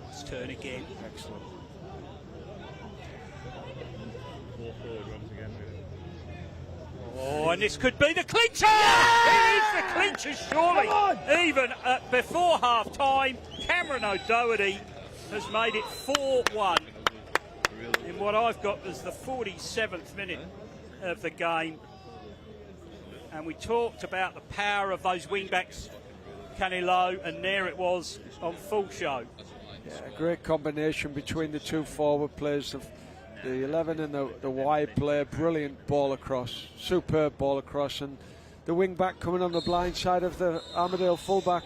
B: Nice turn again.
A: Excellent.
B: Oh, and this could be the clincher! It is the clincher, surely. Even before half-time, Cameron O'Doherty has made it 4-1 in what I've got as the 47th minute of the game. And we talked about the power of those wing-backs, Kenny Lowe, and there it was on full show.
A: Yeah, great combination between the two forward players of the 11 and the wide player. Brilliant ball across, superb ball across, and the wing back coming on the blind side of the Armadale fullback.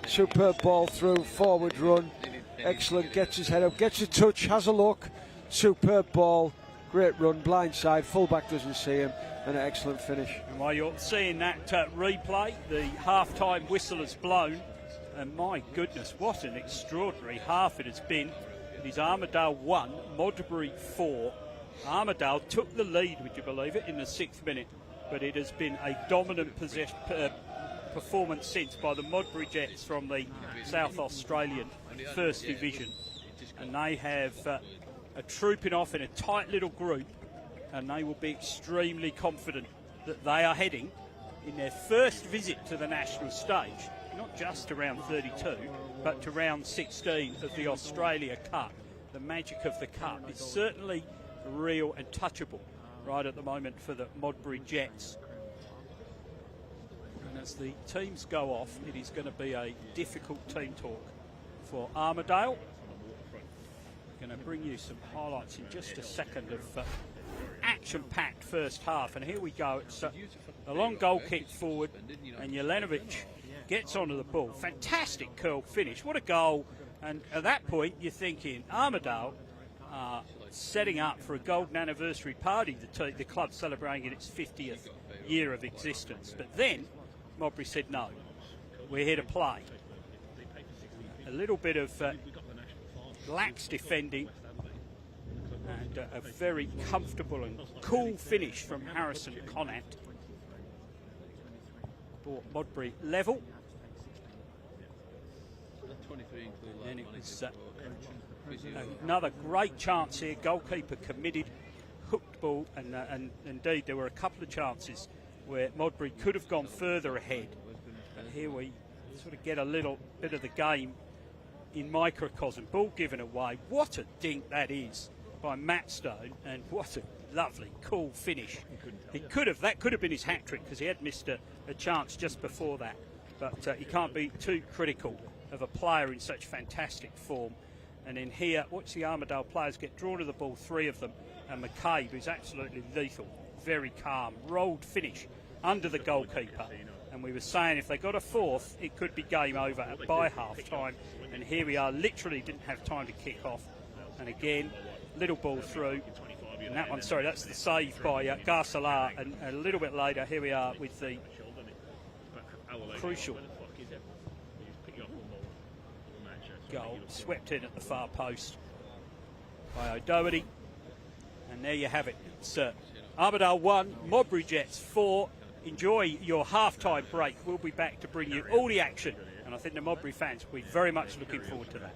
A: Superb ball through, forward run, excellent, gets his head up, gets a touch, has a look, superb ball, great run, blind side, fullback doesn't see him, and an excellent finish.
B: And while you're seeing that replay, the half-time whistle has blown, and my goodness, what an extraordinary half it has been. It is Armadale 1, Modbury 4. Armadale took the lead, would you believe it, in the 6th minute, but it has been a dominant performance since by the Modbury Jets from the South Australian First Division. And they have a trooping off in a tight little group, and they will be extremely confident that they are heading in their first visit to the national stage, not just to round 32, but to round 16 of the Australia Cup. The magic of the Cup is certainly real and touchable right at the moment for the Modbury Jets. And as the teams go off, it is going to be a difficult team talk for Armadale. I'm going to bring you some highlights in just a second of action-packed first half. And here we go. It's a long goal kick forward, and Jelenovic gets onto the ball. Fantastic curl finish. What a goal. And at that point, you're thinking Armadale are setting up for a golden anniversary party, the club celebrating its 50th year of existence. But then Modbury said, no, we're here to play. A little bit of lax defending and a very comfortable and cool finish from Harrison Conant. brought Modbury level. And it was another great chance here. Goalkeeper committed, hooked ball, and indeed there were a couple of chances where Modbury could have gone further ahead. But here we sort of get a little bit of the game in microcosm. Ball given away. What a dink that is by Matt Stone, and what a lovely, cool finish. That could have been his hat trick, because he had missed a chance just before that. But you can't be too critical of a player in such fantastic form. And in here, watch the Armadale players get drawn to the ball, 3 of them, and McCabe, who's absolutely lethal, very calm, rolled finish under the goalkeeper. And we were saying if they got a 4th, it could be game over by half-time. And here we are, literally didn't have time to kick off. And again, little ball through. And that one, sorry, that's the save by Garcelar. And a little bit later, here we are with the crucial goal, swept in at the far post by O'Doherty. And there you have it. It's Armadale 1, Modbury Jets 4. Enjoy your half-time break. We'll be back to bring you all the action. And I think the Modbury fans will be very much looking forward to that.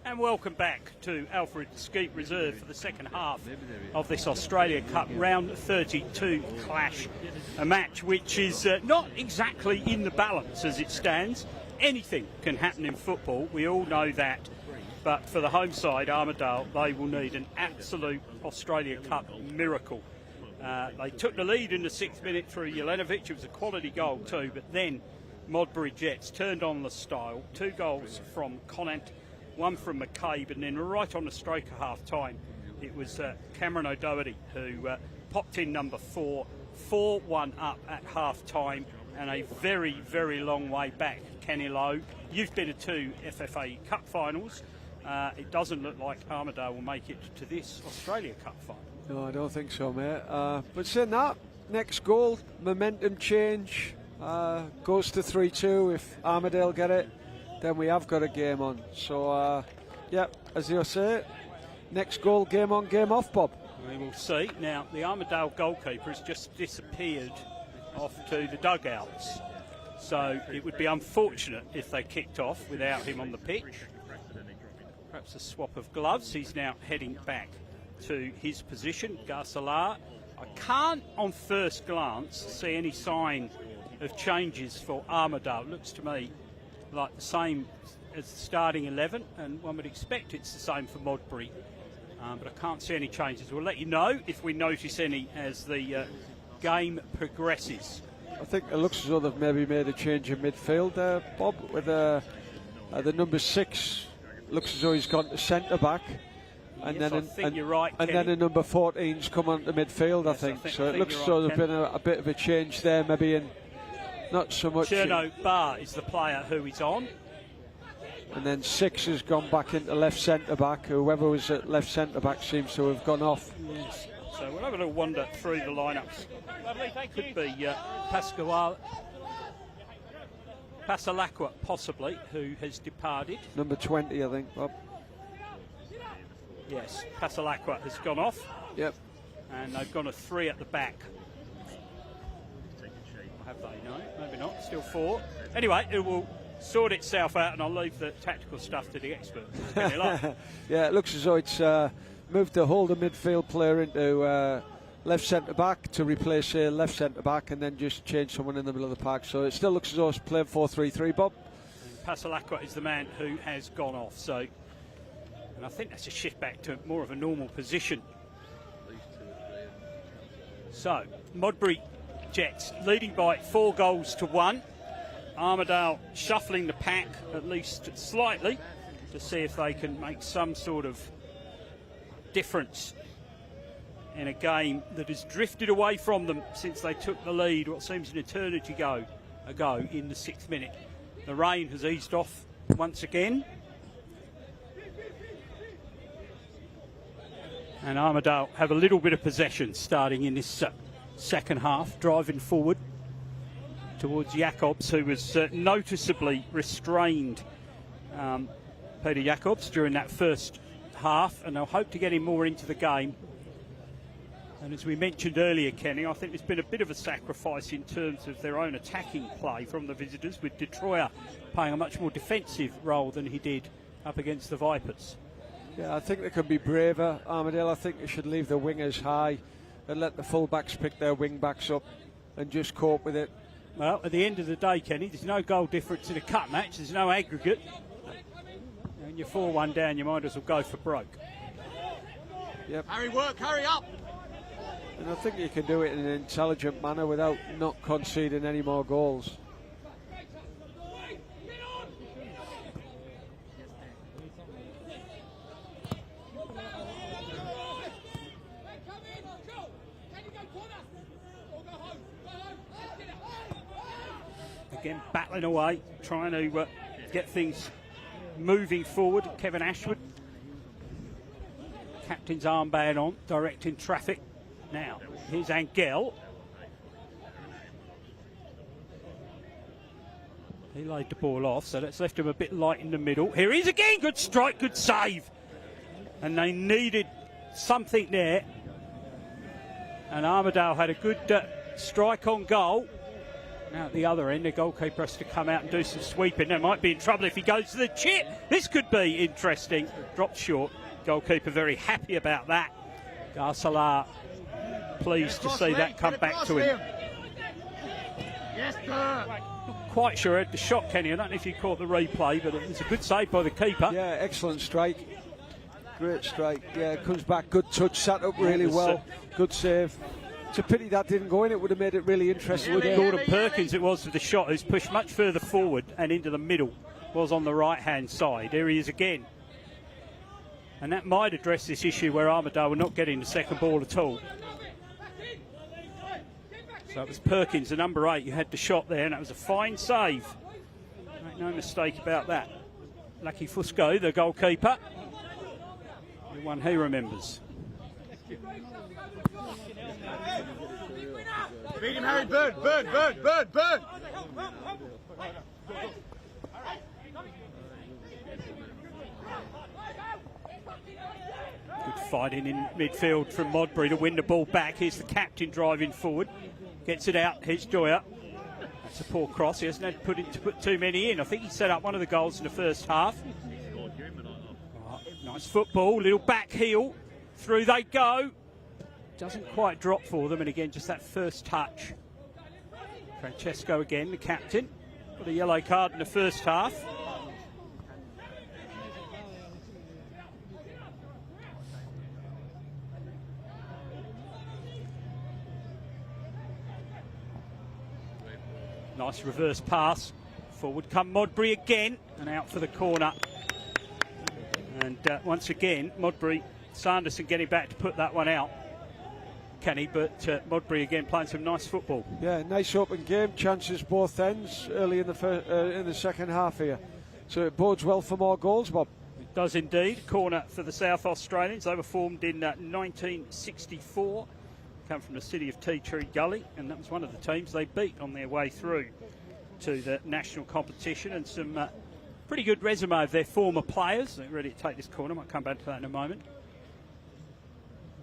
B: And welcome back to Alfred Skeet Reserve for the second half of this Australia Cup round 32 clash. A match which is not exactly in the balance as it stands. Anything can happen in football, we all know that. But for the home side, Armadale, they will need an absolute Australia Cup miracle. They took the lead in the 6th minute through Jelenovic. It was a quality goal too, but then Modbury Jets turned on the style. 2 goals from Conant, 1 from McCabe, and then right on the stroke of half-time, it was Cameron O'Doherty who popped in number 4, 4-1 up at half-time, and a very, very long way back. Kenny Lowe, you've been to 2 FFA Cup finals. It doesn't look like Armadale will make it to this Australia Cup final.
A: No, I don't think so, mate. But saying that, next goal, momentum change, goes to 3-2. If Armadale get it, then we have got a game on. So, yeah, as you say, next goal, game on, game off, Bob.
B: We will see. Now, the Armadale goalkeeper has just disappeared off to the dugouts. So it would be unfortunate if they kicked off without him on the pitch. Perhaps a swap of gloves. He's now heading back to his position, Garcelar. I can't, on first glance, see any sign of changes for Armadale. It looks to me like the same as the starting 11, and one would expect it's the same for Modbury. But I can't see any changes. We'll let you know if we notice any as the game progresses.
A: I think it looks as though they've maybe made a change in midfield there, Bob, with the number 6. Looks as though he's gone to centre-back. And
B: yes,
A: then
B: I think you're right,
A: and
B: Kenny.
A: then a number 14's come on to midfield,
B: Yes,
A: I think. So it
B: I
A: looks
B: think
A: as
B: you're
A: though
B: right,
A: there's been a bit of a change there, maybe in not so much.
B: Cherno Barr is the player who is on.
A: And then 6 has gone back into left centre-back. Whoever was at left centre-back seems to have gone off.
B: Yes. So we'll have a little wander through the lineups. Lovely, thank you. Could be Pasalacqua, possibly, who has departed.
A: Number 20, I think, Bob.
B: Yes, Pasalacqua has gone off.
A: Yep.
B: And they've gone a 3 at the back. Have they? No, maybe not. Still 4. Anyway, it will sort itself out, and I'll leave the tactical stuff to the experts.
A: Yeah, it looks as though it's moved the holder midfield player into left centre-back to replace left centre-back, and then just change someone in the middle of the park. So it still looks as though it's playing 4-3-3, Bob.
B: Pasalacqua is the man who has gone off. So, and I think that's a shift back to more of a normal position. So, Modbury Jets leading by 4 goals to 1. Armadale shuffling the pack at least slightly to see if they can make some sort of difference in a game that has drifted away from them since they took the lead, what seems an eternity ago in the 6th minute. The rain has eased off once again. And Armadale have a little bit of possession starting in this second half, driving forward towards Jacobs, who was noticeably restrained, Peter Jacobs, during that first half, and they'll hope to get him more into the game. And as we mentioned earlier, Kenny, I think there's been a bit of a sacrifice in terms of their own attacking play from the visitors, with Detroit playing a much more defensive role than he did up against the Vipers.
A: Yeah, I think they could be braver, Armadale. I think they should leave the wingers high and let the full-backs pick their wing-backs up and just cope with it.
B: Well, at the end of the day, Kenny, there's no goal difference in a cup match. There's no aggregate. And you're 4-1 down, you might as well go for broke.
A: Yep.
C: Harry, work, hurry up!
A: And I think you can do it in an intelligent manner without not conceding any more goals.
B: Again, battling away, trying to get things moving forward. Kevin Ashwood, captain's armband on, directing traffic. Now, here's Angel. He laid the ball off, so that's left him a bit light in the middle. Here he is again, good strike, good save. And they needed something there. And Armadale had a good strike on goal. Now at the other end, the goalkeeper has to come out and do some sweeping. They might be in trouble if he goes to the chip. This could be interesting. Dropped short. Goalkeeper very happy about that. Garcelar pleased to see that come back to him.
C: Yes, sir.
B: Not quite sure I had the shot, Kenny. I don't know if you caught the replay, but it was a good save by the keeper.
A: Yeah, excellent strike. Great strike. Yeah, comes back, good touch, sat up really well. Good save. It's a pity that didn't go in. It would have made it really interesting.
B: Gordon Perkins, it was with the shot, who's pushed much further forward and into the middle, was on the right-hand side. There he is again. And that might address this issue where Armadale were not getting the second ball at all. So it was Perkins, the number 8, who had the shot there, and that was a fine save. Make no mistake about that. Lucky Fusco, the goalkeeper, the one he remembers.
C: Beat him, Harry. Bird, bird, bird, bird, bird.
B: Good fighting in midfield from Modbury to win the ball back. Here's the captain driving forward. Gets it out. Here's Joyer. That's a poor cross. He hasn't had to put too many in. I think he set up one of the goals in the first half. Oh, nice football. Little back heel. Through they go. Doesn't quite drop for them. And again, just that first touch. Francesco again, the captain. Got a yellow card in the first half. Nice reverse pass. Forward come Modbury again, and out for the corner. And once again, Modbury, Sanderson getting back to put that one out. Kenny, but Modbury again playing some nice football.
A: Yeah, nice open game. Chances both ends early in the second half here. So it bodes well for more goals, Bob.
B: It does indeed. Corner for the South Australians. They were formed in 1964. Come from the city of Tea Tree Gully, and that was one of the teams they beat on their way through to the national competition, and some pretty good resume of their former players. They're ready to take this corner. Might come back to that in a moment.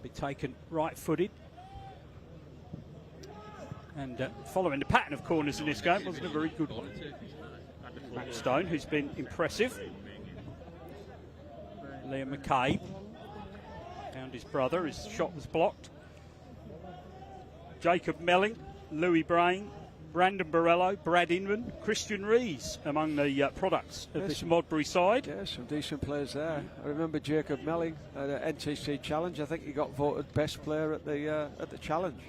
B: Be taken right-footed. And following the pattern of corners in this game, wasn't a very good one. Matt Stone, who's been impressive. Liam McCabe found his brother. His shot was blocked. Jacob Melling, Louis Brain, Brandon Borello, Brad Inman, Christian Rees among the products of this Modbury side.
A: Yeah, some decent players there. I remember Jacob Melling at the NTC Challenge. I think he got voted best player at the Challenge.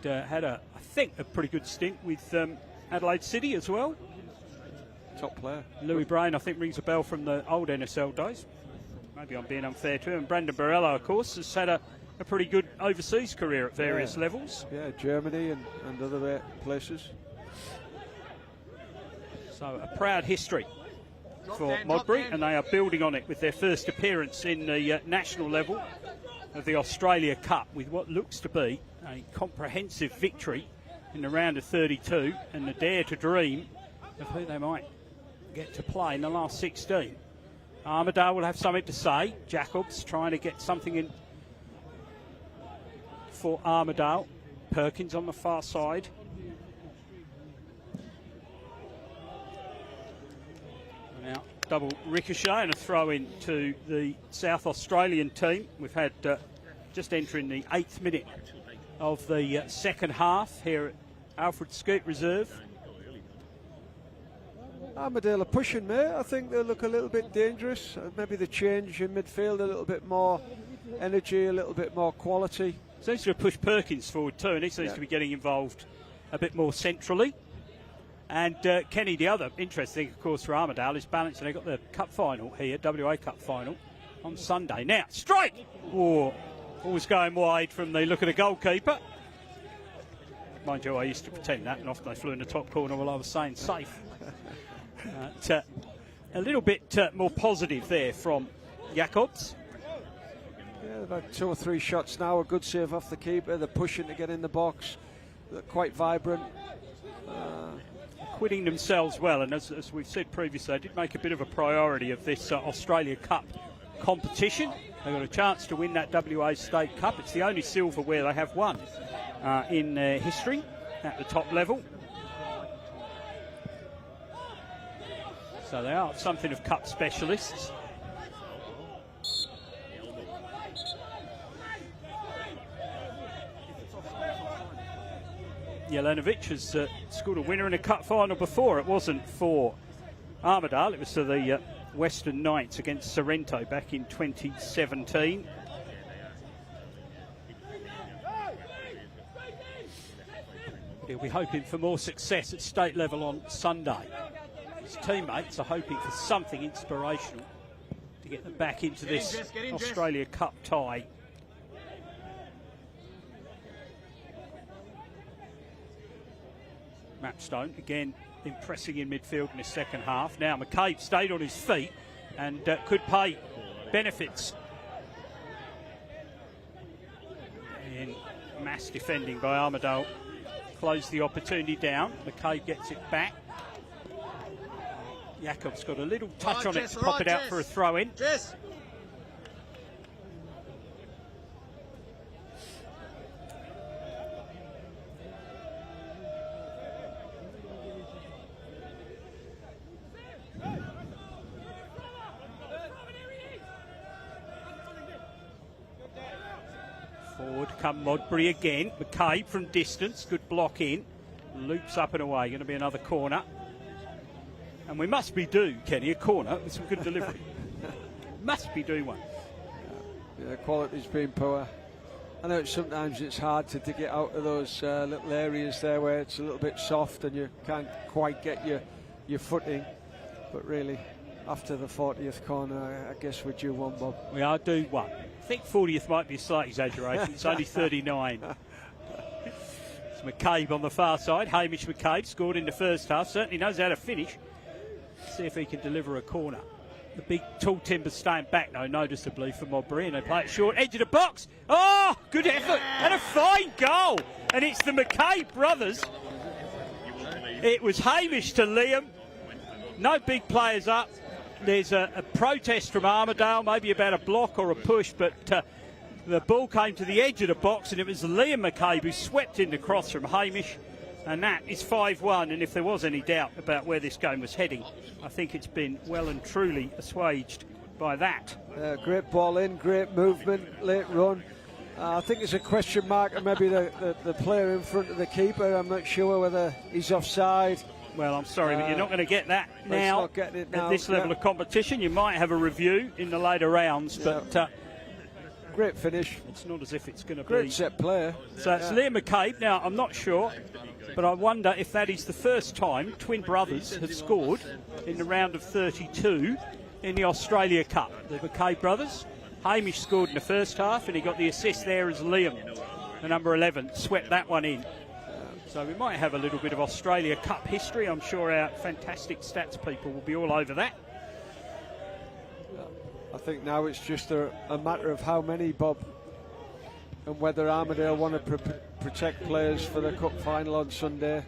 B: And had, I think, a pretty good stint with Adelaide City as well.
A: Top player.
B: Louis Brain, I think, rings a bell from the old NSL days. Maybe I'm being unfair to him. Brandon Borello, of course, has had a pretty good overseas career at various levels.
A: Yeah, Germany and other places. So
B: a proud history for Modbury, and they are building on it with their first appearance in the national level of the Australia Cup, with what looks to be a comprehensive victory in the round of 32 and the dare to dream of who they might get to play in the last 16. Armadale will have something to say. Jacobs trying to get something in for Armadale. Perkins on the far side. Now double ricochet and a throw in to the South Australian team. We've had just entering the 8th minute of the second half here at Alfred Scoot Reserve.
A: Armadale are pushing, mate. I think they look a little bit dangerous. Maybe the change in midfield, a little bit more energy, a little bit more quality.
B: Seems to have pushed Perkins forward too, and he seems to be getting involved a bit more centrally. And Kenny, the other interesting, of course, for Armadale is balance, and they've got the cup final here, WA Cup final, on Sunday. Now, strike! Oh, always going wide from the look of the goalkeeper. Mind you, I used to pretend that, and often they flew in the top corner while I was saying safe. A little bit more positive there from Jacobs.
A: Yeah, about 2 or 3 shots now. A good save off the keeper. They're pushing to get in the box. They're quite vibrant.
B: Acquitting themselves well, and as we've said previously, they did make a bit of a priority of this Australia Cup competition. They've got a chance to win that WA State Cup. It's the only silverware they have won in their history at the top level. So they are something of cup specialists. Jelenovic has scored a winner in a cup final before. It wasn't for Armadale, it was for the Western Knights against Sorrento back in 2017. He'll be hoping for more success at state level on Sunday. His teammates are hoping for something inspirational to get them back into this Australia Cup tie. Mapstone again impressing in midfield in the second half. Now McCabe stayed on his feet and could pay benefits in mass defending by Armadale. Closed the opportunity down. McCabe gets it back. Jakob's got a little touch on it to pop it out for a throw in. Forward come Modbury again. McCabe from distance. Good block in. Loops up and away. Going to be another corner. And we must be due, Kenny, a corner with some good delivery. Must be doing one.
A: Yeah, the quality's been poor. I know sometimes it's hard to get out of those little areas there where it's a little bit soft and you can't quite get your footing. But really, after the 40th corner, I guess we're due one, Bob.
B: We are due one. I think 40th might be a slight exaggeration. It's only 39. It's McCabe on the far side. Hamish McCabe scored in the first half. Certainly knows how to finish. See if he can deliver a corner. The big tall timber staying back though noticeably for Modbury, and they play it short, edge of the box. Oh, good effort and a fine goal. And it's the McCabe brothers. It was Hamish to Liam. No big players up. There's a protest from Armadale, maybe about a block or a push, but the ball came to the edge of the box and it was Liam McCabe who swept in the cross from Hamish. And that is 5-1, and if there was any doubt about where this game was heading, I think it's been well and truly assuaged by that.
A: Great ball in, great movement, late run. I think there's a question mark and maybe the player in front of the keeper. I'm not sure whether he's offside.
B: Well, I'm sorry, but you're not going to get that now,
A: not getting it now
B: at this level of competition. You might have a review in the later rounds, but...
A: great finish.
B: It's not as if it's going to be...
A: Great set player.
B: So it's Liam McCabe. Now, I'm not sure, but I wonder if that is the first time twin brothers have scored in the round of 32 in the Australia Cup. The McCabe brothers. Hamish scored in the first half, and he got the assist there as Liam, the number 11, swept that one in. So we might have a little bit of Australia Cup history. I'm sure our fantastic stats people will be all over that.
A: I think now it's just a matter of how many, Bob, and whether Armadale want to protect players for the cup final on Sunday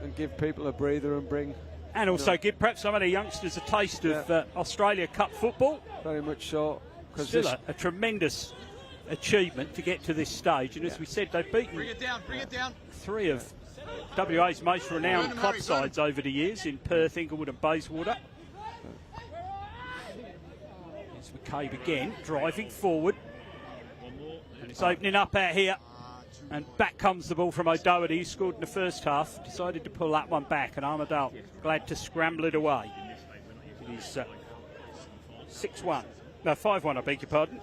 A: and give people a breather and bring...
B: And also give perhaps some of the youngsters a taste of Australia Cup football.
A: Very much so.
B: Still a tremendous achievement to get to this stage. And as we said, they've beaten
C: Bring it down.
B: three of WA's most renowned club sides over the years in Perth, Inglewood and Bayswater. It's McCabe again, driving forward. And it's opening up out here. And back comes the ball from O'Doherty, who scored in the first half. Decided to pull that one back, and Armadale glad to scramble it away. It is 6-1. No, 5-1, I beg your pardon.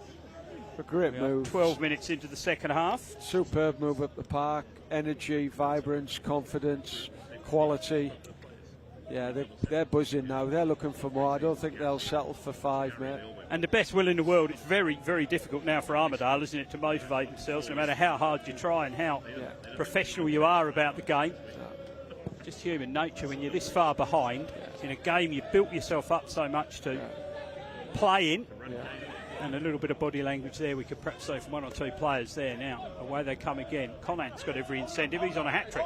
A: A great move.
B: 12 minutes into the second half.
A: Superb move up the park. Energy, vibrance, confidence, quality. Yeah, they're buzzing now. They're looking for more. I don't think they'll settle for 5, mate.
B: And the best will in the world. It's very, very difficult now for Armadale, isn't it, to motivate themselves, no matter how hard you try and how professional you are about the game. Just human nature when you're this far behind in a game you've built yourself up so much to play in. And a little bit of body language there we could perhaps say from one or two players there. Now away they come again. Conant's got every incentive. He's on a hat-trick.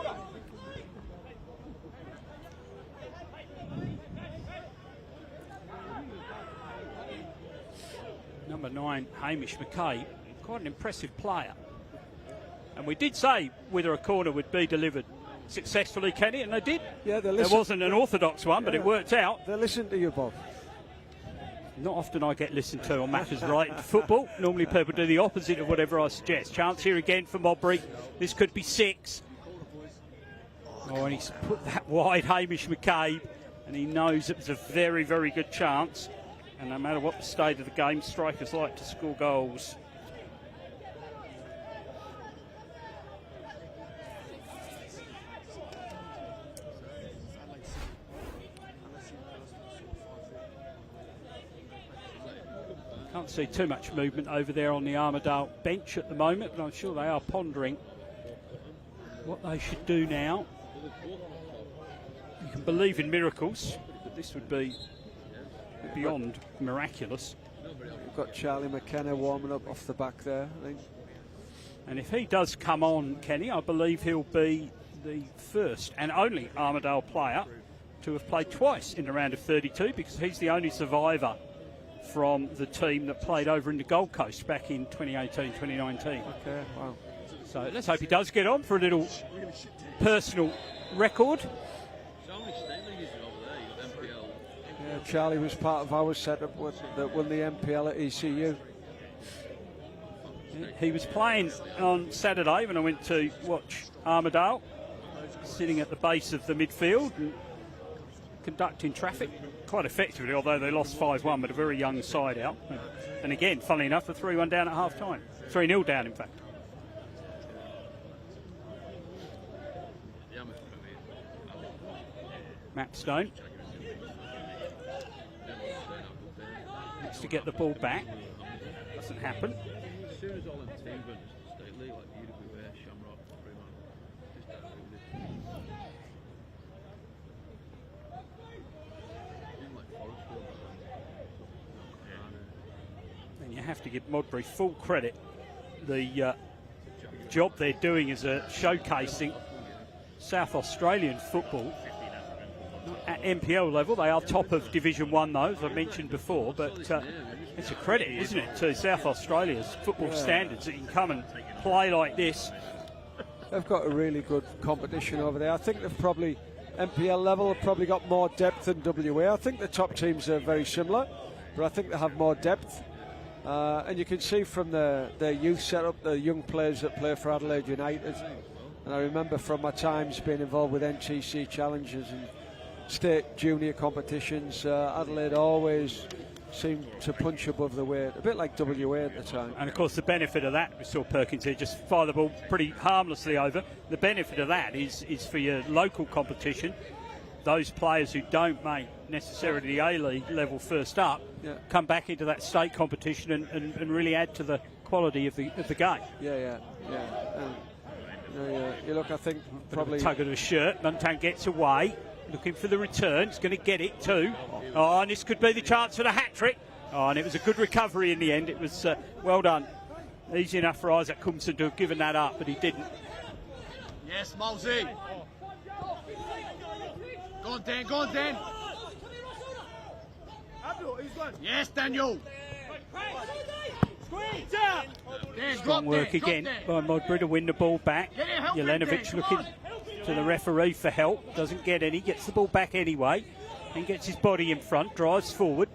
B: Number 9, Hamish McCabe, quite an impressive player. And we did say whether a corner would be delivered successfully, Kenny, and they did.
A: Yeah,
B: there wasn't an orthodox one, but it worked out.
A: They listened to you, Bob.
B: Not often I get listened to on matters related to football. Normally people do the opposite of whatever I suggest. Chance here again for Modbury. This could be 6. Oh, and he's put that wide, Hamish McCabe, and he knows it was a very, very good chance. And no matter what the state of the game, strikers like to score goals. Can't see too much movement over there on the Armadale bench at the moment, but I'm sure they are pondering what they should do now. You can believe in miracles, but this would be beyond miraculous.
A: We've got Charlie McKenna warming up off the back there, I think.
B: And if he does come on, Kenny, I believe he'll be the first and only Armadale player to have played twice in the round of 32, because he's the only survivor from the team that played over in the Gold Coast back in 2018, 2019.
A: Okay, wow.
B: So let's hope he does get on for a little personal record.
A: Yeah, Charlie was part of our setup that won the MPL at ECU.
B: He was playing on Saturday when I went to watch Armadale, sitting at the base of the midfield and conducting traffic quite effectively, although they lost 5-1, but a very young side out. And again, funnily enough, a 3-1 down at half-time. 3-0 down, in fact. Mapstone needs to get the ball back. Doesn't happen. And you have to give Modbury full credit. The job they're doing is showcasing South Australian football. At MPL level, they are top of Division 1, though, as I mentioned before, but it's a credit, isn't it, to South Australia's football standards that you can come and play like this.
A: They've got a really good competition over there. I think they've probably, MPL level, have probably got more depth than WA. I think the top teams are very similar, but I think they have more depth. And you can see from their youth setup, the young players that play for Adelaide United. And I remember from my times being involved with NTC challenges and state junior competitions, Adelaide always seemed to punch above the weight, a bit like WA at the time.
B: And of course the benefit of that, we saw Perkins here just fire the ball pretty harmlessly over. The benefit of that is for your local competition. Those players who don't make necessarily the A-League level first up come back into that state competition and really add to the quality of the game.
A: Yeah. You look, I think probably
B: tug of the shirt. Muntang gets away, looking for the return. He's going to get it too. Oh, and this could be the chance for the hat-trick. Oh, and it was a good recovery in the end. It was well done. Easy enough for Isaac Cumson to have given that up, but he didn't.
C: Yes, Mosey. Go on, Dan. Go on, Dan. Yes, Daniel.
B: Strong work again by Modbury to win the ball back. Jelenovic looking to the referee for help. Doesn't get any. Gets the ball back anyway. And gets his body in front. Drives forward.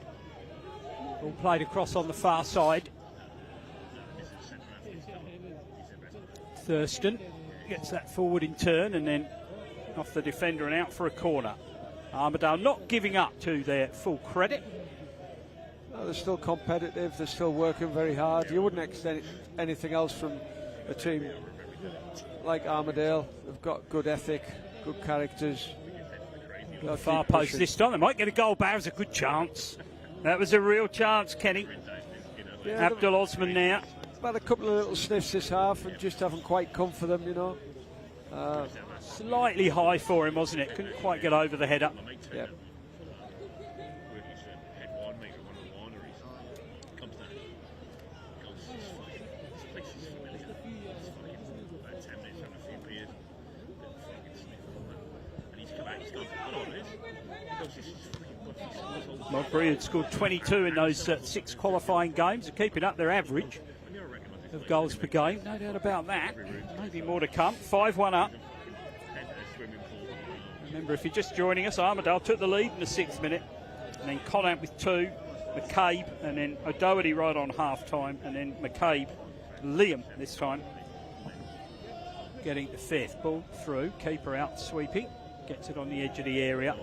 B: Ball played across on the far side. Thurston gets that forward in turn and then off the defender and out for a corner. Armadale not giving up to their full credit.
A: No, they're still competitive, they're still working very hard. You wouldn't expect anything else from a team like Armadale. They've got good ethic, good characters.
B: The far post this time. They might get a goal back. It was a good chance. That was a real chance, Kenny.
A: Yeah,
B: Abdul Osman now.
A: Had a couple of little sniffs this half and just haven't quite come for them, you know.
B: Slightly high for him, wasn't it? Couldn't quite get over the header.
A: Yeah.
B: Modbury had scored 22 in those 6 qualifying games, keeping up their average of goals per game. No doubt about that. Maybe more to come. 5-1 up. Remember, if you're just joining us, Armadale took the lead in the 6th minute, and then Conant with 2, McCabe, and then O'Doherty right on half-time, and then McCabe, Liam this time, getting the 5th. Ball through, keeper out, sweeping, gets it on the edge of the area.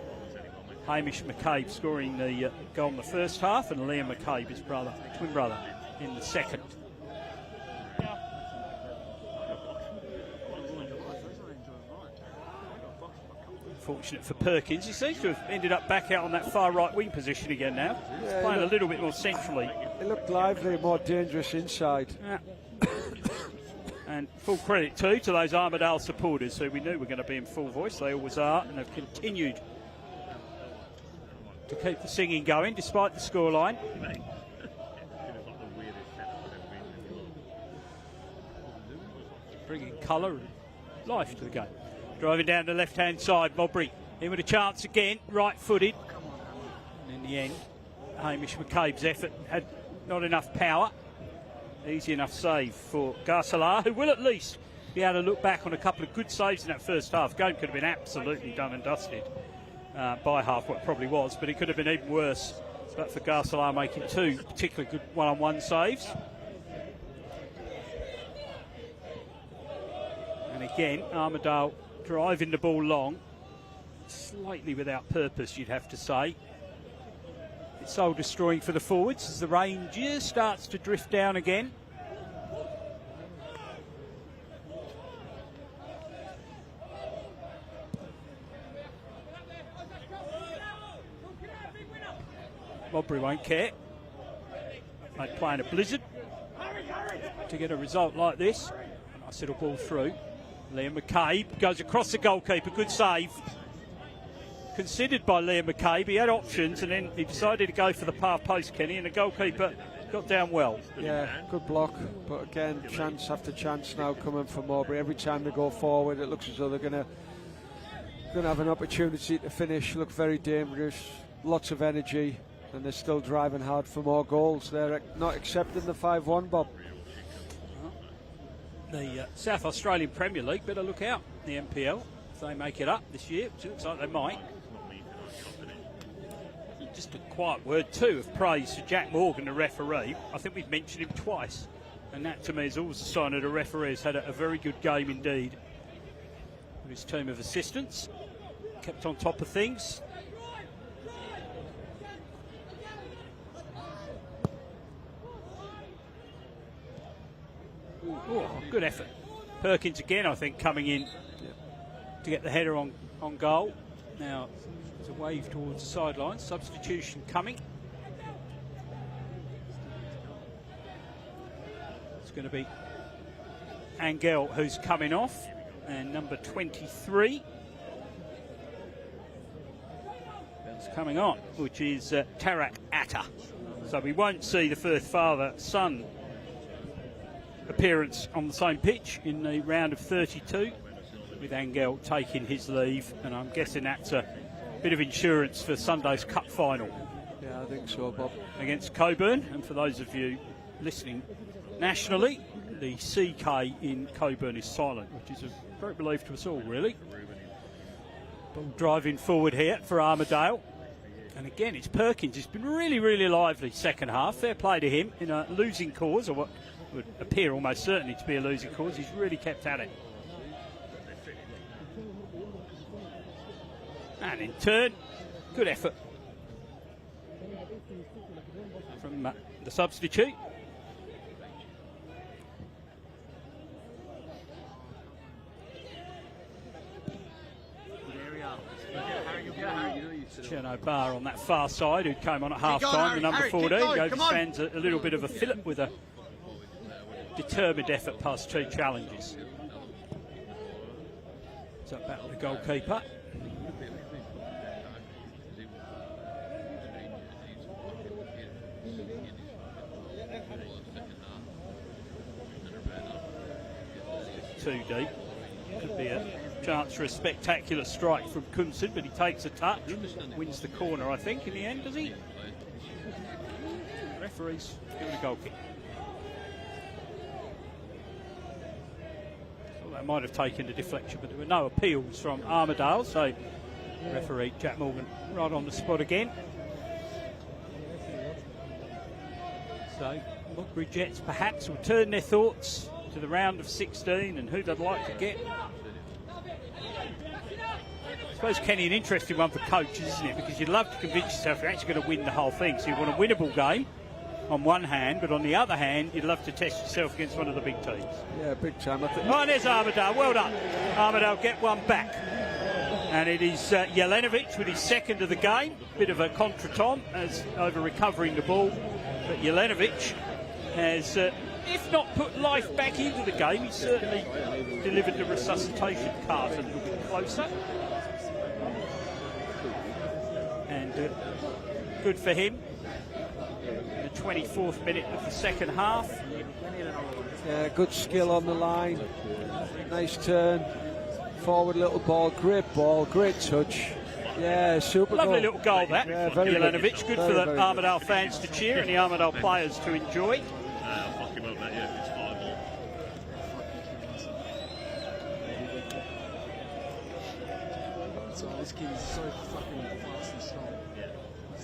B: Hamish McCabe scoring the goal in the first half, and Liam McCabe, his brother, twin brother, in the second. Fortunate for Perkins, he seems to have ended up back out on that far right wing position again now. He's playing a little bit more centrally.
A: He looked lively, more dangerous inside.
B: Yeah. And full credit too to those Armadale supporters who we knew were going to be in full voice. They always are, and have continued to keep the singing going despite the scoreline. Bringing colour and life to the game. Driving down the left-hand side, Modbury in with a chance again, right-footed. And in the end, Hamish McCabe's effort had not enough power. Easy enough save for Garcelar, who will at least be able to look back on a couple of good saves in that first half. Game could have been absolutely done and dusted by half, what it probably was, but it could have been even worse. But for Garcelar making 2 particularly good one-on-one saves. And again, Armadale driving the ball long, slightly without purpose, you'd have to say. It's soul destroying for the forwards as the rain just starts to drift down again. Modbury won't care. They'd play in a blizzard to get a result like this. A nice little ball through. Liam McCabe goes across the goalkeeper, good save. Considered by Liam McCabe, he had options and then he decided to go for the half post, Kenny, and the goalkeeper got down well.
A: Yeah, good block, but again, chance after chance now coming for Modbury. Every time they go forward, it looks as though they're going to have an opportunity to finish. Look very dangerous, lots of energy, and they're still driving hard for more goals. They're not accepting the 5-1, Bob.
B: The South Australian Premier League better look out, the NPL, if they make it up this year, which looks like they might. Just a quiet word too of praise to Jack Morgan, the referee. I think we've mentioned him twice, and that to me is always a sign that the referee has had a very good game indeed. With his team of assistants, kept on top of things. Oh, good effort. Perkins again, I think, coming in to get the header on goal. Now, there's a wave towards the sideline. Substitution coming. It's going to be Angel who's coming off, and number 23 is coming on, which is Tarak Atta. So we won't see the first father-son appearance on the same pitch in the round of 32, with Angel taking his leave, and I'm guessing that's a bit of insurance for Sunday's cup final.
A: Yeah, I think so, Bob.
B: Against Coburn, and for those of you listening nationally, the CK in Coburn is silent, which is a great relief to us all, really. Ball driving forward here for Armadale. And again, it's Perkins. It's been really, really lively second half. Fair play to him in a losing cause, or what would appear almost certainly to be a losing cause. He's really kept at it. And in turn, good effort from the substitute. Cherno Barr on that far side, who came on at half-time, the number 14, gave his fans a little bit of a fillip with a determined effort past 2 challenges. So back to the goalkeeper. Too deep. Could be a chance for a spectacular strike from Kunsen, but he takes a touch, wins the corner, I think, in the end, does he? Referees giving a goal kick. So they might have taken the deflection, but there were no appeals from Armadale, so Referee Jack Morgan right on the spot again. So Modbury Jets perhaps will turn their thoughts to the round of 16 and who they'd like to get. I suppose, Kenny, an interesting one for coaches, isn't it? Because you'd love to convince yourself you're actually going to win the whole thing. So you want a winnable game on one hand, but on the other hand, you'd love to test yourself against one of the big teams.
A: Yeah, big time. I think.
B: Oh, there's Armadale. Well done. Armadale get one back. And it is Jelenovic with his second of the game. Bit of a contretemps as over recovering the ball. But Jelenovic has, if not put life back into the game, he certainly delivered the resuscitation card a little bit closer. And good for him. In the 24th minute of the second half.
A: Yeah, good skill on the line. Nice turn. Forward little ball. Great ball. Great touch. Yeah, super
B: Lovely
A: goal.
B: little goal that.
A: Yeah, very
B: Jelenovic. Good for the
A: very
B: Armadale fans to cheer and the Armadale players to enjoy.
D: This kid is so fucking fast and strong.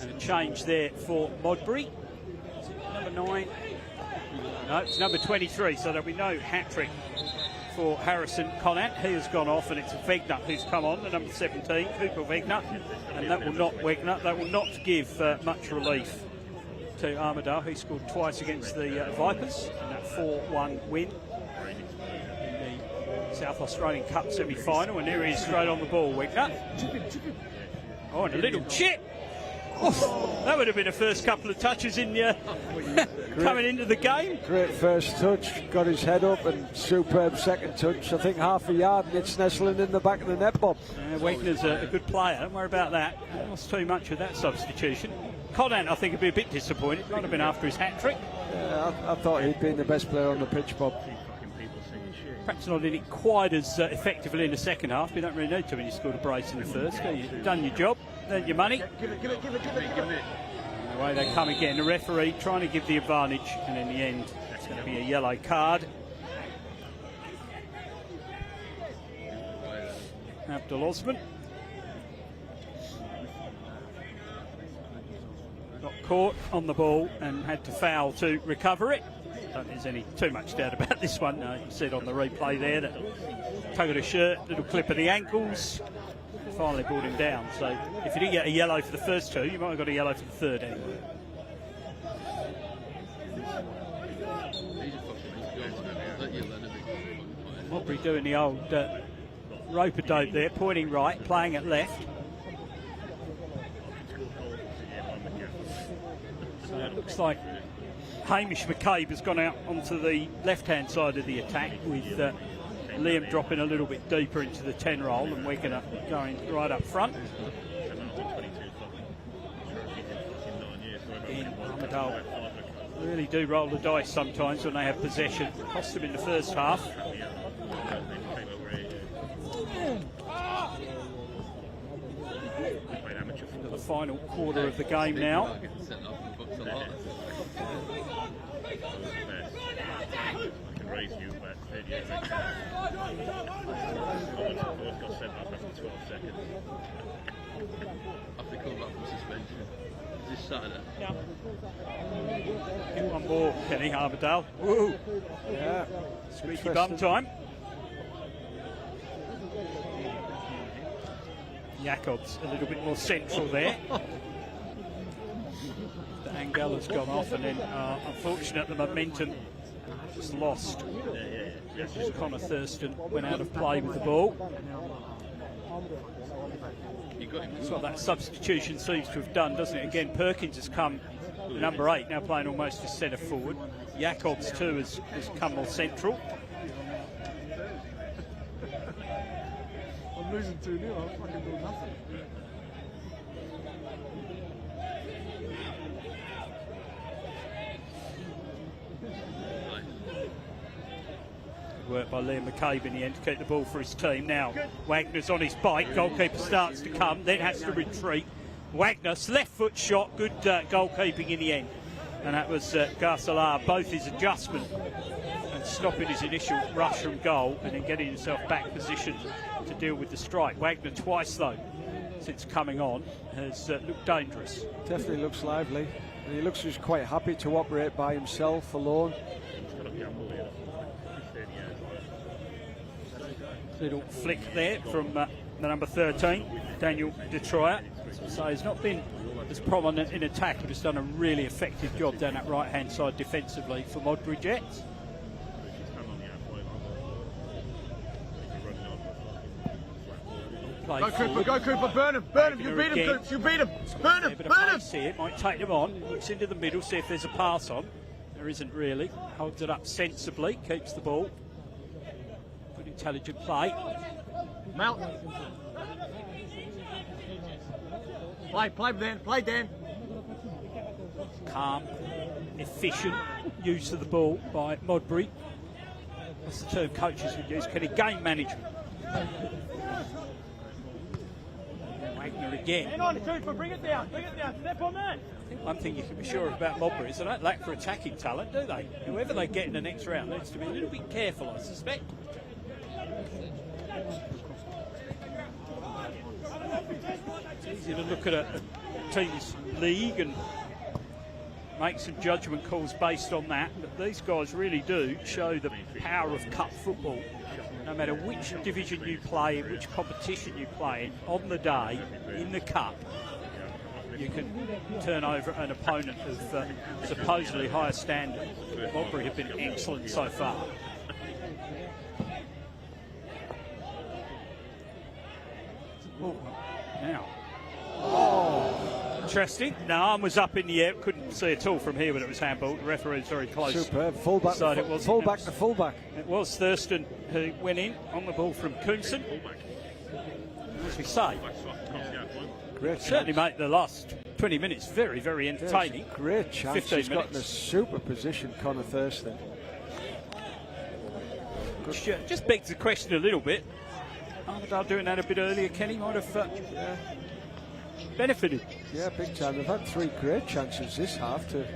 B: And a change there for Modbury. Number 9. No, it's number 23, so there'll be no hat-trick for Harrison Conant. He has gone off, and it's Wegner who's come on, the number 17, Cooper Wegner. And that will not give much relief to Armadale, who scored twice against the Vipers in that 4-1 win in the South Australian Cup semi-final. And there he is, straight on the ball, Wegner. Oh, and a little chip. Oh, that would have been the first couple of touches in coming into the game.
A: Great first touch, got his head up, and superb second touch. I think half a yard, and it's nestling in the back of the net, Bob.
B: Wegner's a good player, don't worry about that. Not lost too much with that substitution. Conant, I think, would be a bit disappointed. Might have been after his hat-trick.
A: Yeah, I thought he'd been the best player on the pitch, Bob.
B: Perhaps not in it quite as effectively in the second half. You don't really need to when you scored a brace in the first. You've done your job, earned your money.
C: Give it.
B: And away they come again. The referee trying to give the advantage, and in the end, it's going to be a yellow card. Abdul Osman got caught on the ball and had to foul to recover it. Don't think there's any too much doubt about this one. You said on the replay there that tug of the shirt, little clip of the ankles, finally brought him down. So if you didn't get a yellow for the first two, you might have got a yellow for the third anyway. Modbury doing the old rope-a-dope there, pointing right, playing at left. So it looks like Hamish McCabe has gone out onto the left-hand side of the attack with Liam dropping a little bit deeper into the 10 role and Wegner going right up front. Again, Armadale really do roll the dice sometimes when they have possession. It cost them in the first half. Into the final quarter of the game now.
E: Raise you about 38 got sent off after 12 seconds.
F: After coming back from suspension. Is this Saturday?
B: Yeah. Get one more, Kenny Armadale. Woo!
A: Yeah.
B: Squeaky bum time. Jacobs a little bit more central there. The Angel has gone off, and then unfortunately the momentum was lost. Connor Thurston went out of play with the ball. That's what that substitution seems to have done, doesn't it? Again, Perkins has come number 8, now playing almost as centre forward. Jacobs too has come more central.
D: I'm losing 2-0, I'm fucking doing nothing.
B: Work by Liam McCabe in the end to keep the ball for his team. Now Wagner's on his bike, goalkeeper starts to come, then has to retreat. Wagner's left foot shot, good goalkeeping in the end. And that was Garcelar, both his adjustment and stopping his initial rush from goal and then getting himself back positioned to deal with the strike. Wagner twice though since coming on has looked dangerous.
A: Definitely looks lively. And he looks just quite happy to operate by himself, alone.
B: Little flick there from the number 13, Daniel Detroit. So he's not been as prominent in attack, but has done a really effective job down that right-hand side defensively for Modbury Jets.
C: Go Cooper, burn him, you beat him, Coops, you beat him, burn him, burn him!
B: See it, might take them on, looks into the middle, see if there's a pass on. There isn't really, holds it up sensibly, keeps the ball. Good intelligent play.
C: Mount. Play Dan.
B: Calm, efficient use of the ball by Modbury. That's the term coaches would use. Can he game management? Wagner again.
C: Hang on, Cooper, bring it down, step on that.
B: I think one thing you can be sure of about Modbury is they don't lack for attacking talent, do they? Whoever they get in the next round needs to be a little bit careful, I suspect. It's easy to look at a team's league and make some judgment calls based on that, but these guys really do show the power of cup football. No matter which division you play in, which competition you play in, on the day, in the cup, you can turn over an opponent of supposedly higher standard. Modbury have been excellent so far. Oh, now. Oh, interesting. The arm was up in the air. Couldn't see at all from here when it was handballed. The referee was very close.
A: Superb. Fullback to fullback.
B: It was Thurston who went in on the ball from Coomson. As we say,
A: great
B: certainly make the last 20 minutes very, very entertaining.
A: Yes, great chance.
B: 15
A: He's
B: minutes.
A: got in a super position, Connor Thurston.
B: Which just begs the question a little bit. Armadale doing that a bit earlier, Kenny, might have benefited.
A: Yeah, big time. They've had 3 great chances this half to